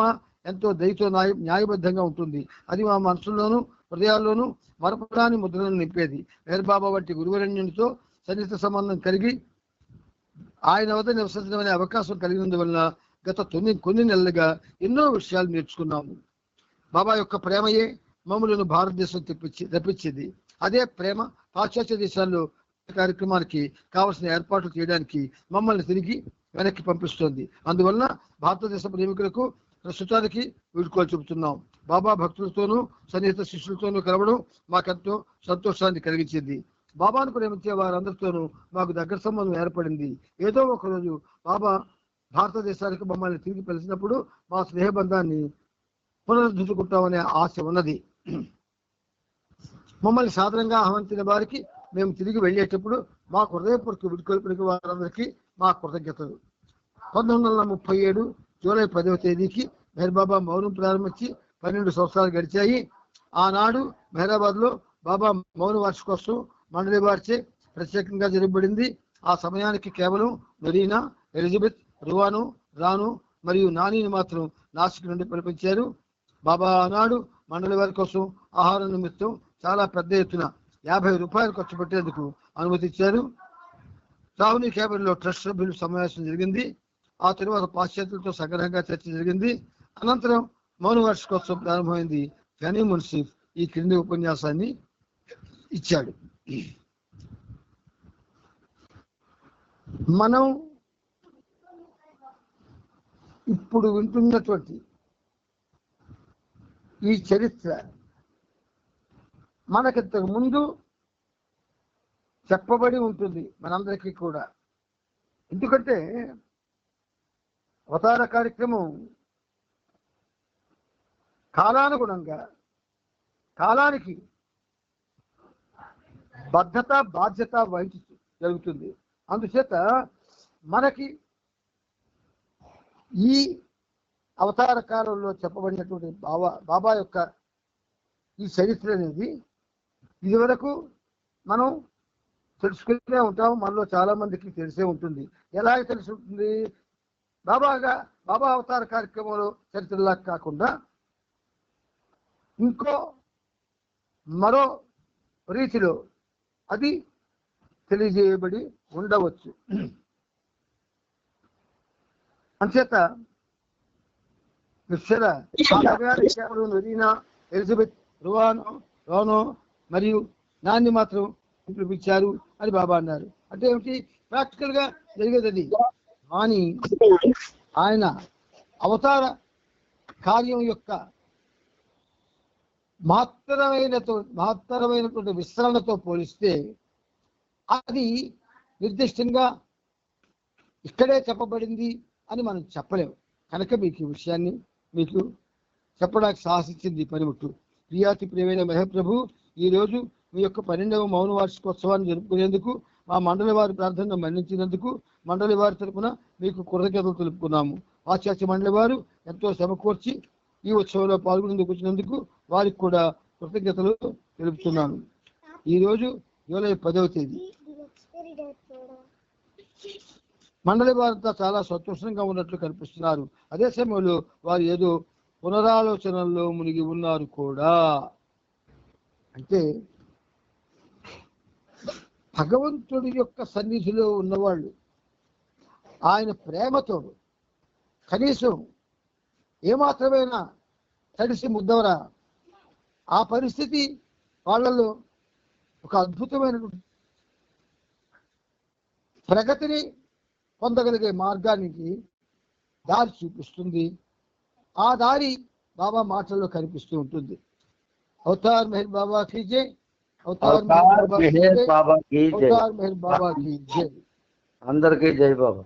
ఎంతో దయతో న్యాయబద్ధంగా ఉంటుంది. అది మా మనసుల్లోనూ హృదయాల్లోనూ మరపురాని ముద్రలను నింపేది. మెహర్ బాబా వంటి గురువరణ్యునితో సన్నిహిత సంబంధం కలిగి ఆయన వద్ద నివసించడమనే అవకాశం కలిగినందువలన గత కొన్ని నెలలుగా ఎన్నో విషయాలు నేర్చుకున్నాము. బాబా యొక్క ప్రేమయే మమ్మలను భారతదేశం రప్పించింది. అదే ప్రేమ పాశ్చాత్య దేశాల్లో కార్యక్రమానికి కావలసిన ఏర్పాట్లు చేయడానికి మమ్మల్ని తిరిగి వెనక్కి పంపిస్తోంది. అందువలన భారతదేశ ప్రేమికులకు ప్రస్తుతానికి వీడుకోలు చెబుతున్నాం. బాబా భక్తులతోనూ సన్నిహిత శిష్యులతోనూ కలవడం మాకెంతో సంతోషాన్ని కలిగించింది. బాబాను ప్రేమించే వారందరితోనూ మాకు దగ్గర సంబంధం ఏర్పడింది. ఏదో ఒక రోజు బాబా భారతదేశానికి మమ్మల్ని తిరిగి పిలిచినప్పుడు మా స్నేహబంధాన్ని పునరుద్ధరించుకుంటామనే ఆశ ఉన్నది. మమ్మల్ని సాధారణంగా ఆహ్వానించిన వారికి మేము తిరిగి వెళ్ళేటప్పుడు మా హృదయపూర్వక విడుకొల్పిన వారందరికీ మా కృతజ్ఞతలు. 1937 జూలై 10వ తేదీకి మెహర్ బాబా మౌనం ప్రారంభించి 12 సంవత్సరాలు గడిచాయి. ఆనాడు మెహరాబాద్లో బాబా మౌన వార్షికోత్సవం మండలి వారిచే ప్రత్యేకంగా జరగబడింది. ఆ సమయానికి కేవలం మెరీనా, ఎలిజబెత్, రువాను, రాను మరియు నానిని మాత్రం నాసిక్ నుండి పిలిపించారు. బాబా ఆనాడు మండలి వారి కోసం ఆహారం నిమిత్తం చాలా పెద్ద ఎత్తున ₹50 ఖర్చు పెట్టేందుకు అనుమతించారు. రాహుని కేబిన్లో ట్రస్ట్ సభ్యుల సమావేశం జరిగింది. ఆ తరువాత పాశ్చాత్యులతో సంగ్రహంగా చర్చ జరిగింది. అనంతరం మౌన వార్షికోత్సవం ప్రారంభమైంది. గనీ మున్సిఫ్ ఈ క్రింది ఉపన్యాసాన్ని ఇచ్చాడు. మనం ఇప్పుడు వింటున్నటువంటి ఈ చరిత్ర మనకింతకు ముందు చెప్పబడి ఉంటుంది మనందరికీ కూడా. ఎందుకంటే అవతార కార్యక్రమం కాలానుగుణంగా, కాలానికి బాధ్యత వహించి జరుగుతుంది. అందుచేత మనకి ఈ అవతార కాలంలో చెప్పబడినటువంటి బాబా యొక్క ఈ చరిత్ర అనేది ఇదివరకు మనం తెలుసుకునే ఉంటాం. మనలో చాలా మందికి తెలిసే ఉంటుంది. ఎలా తెలిసి ఉంటుంది? బాబా అవతార కార్యక్రమంలో చరిత్రలా కాకుండా మరో రీతిలో అది తెలియజేయబడి ఉండవచ్చు. అంచేత కేవలం నరీనా, ఎలిజబెత్, రోనో మరియు నాన్ని మాత్రం పిలిపించారు అని బాబా అన్నారు. అంటే ఏమిటి? ప్రాక్టికల్ గా జరిగేది అది. కానీ ఆయన అవతార కార్యం యొక్క మహత్తరమైనటువంటి విస్తరణతో పోలిస్తే అది నిర్దిష్టంగా ఇక్కడే చెప్పబడింది అని మనం చెప్పలేము. కనుక మీకు ఈ విషయాన్ని మీకు చెప్పడానికి సాహసించింది పనిముట్టు. ప్రియాతి ప్రియమైన మహప్రభు, ఈరోజు మీ యొక్క 12వ మౌన వార్షికోత్సవాన్ని జరుపుకునేందుకు మా మండలి వారి ప్రార్థనను మన్నించినందుకు మండలి వారి తరపున మీకు కృతజ్ఞతలు తెలుపుకున్నాము. పాశ్చాత్య మండలి వారు ఎంతో సమకూర్చి ఈ ఉత్సవంలో పాల్గొనేందుకు వచ్చినందుకు వారికి కూడా కృతజ్ఞతలు తెలుపుతున్నాను. ఈరోజు జూలై 10వ తేదీ. మండలి వారంతా చాలా సంతోషంగా ఉన్నట్లు కనిపిస్తున్నారు. అదే సమయంలో వారు ఏదో పునరాలోచనల్లో మునిగి ఉన్నారు కూడా. అంటే భగవంతుడి యొక్క సన్నిధిలో ఉన్నవాళ్ళు ఆయన ప్రేమతో కనీసం ఏమాత్రమైనా తడిసి ముద్దవరా, ఆ పరిస్థితి వాళ్ళలో ఒక అద్భుతమైన ప్రగతిని పొందగలిగే మార్గానికి దారి చూపిస్తుంది. ఆ దారి బాబా మాటల్లో కనిపిస్తూ ఉంటుంది. అవతార్ మెహర్ బాబా కీ జై, అవతార్ మెహర్ బాబా కీ జై. అందరికీ జై బాబా.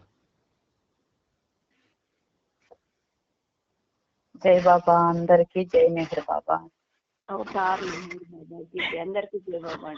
జై బాబా. అందరికీ జై మెహర్ బాబా. అవతార్ మెహర్ బాబాకి అందరికీ జై బాబా.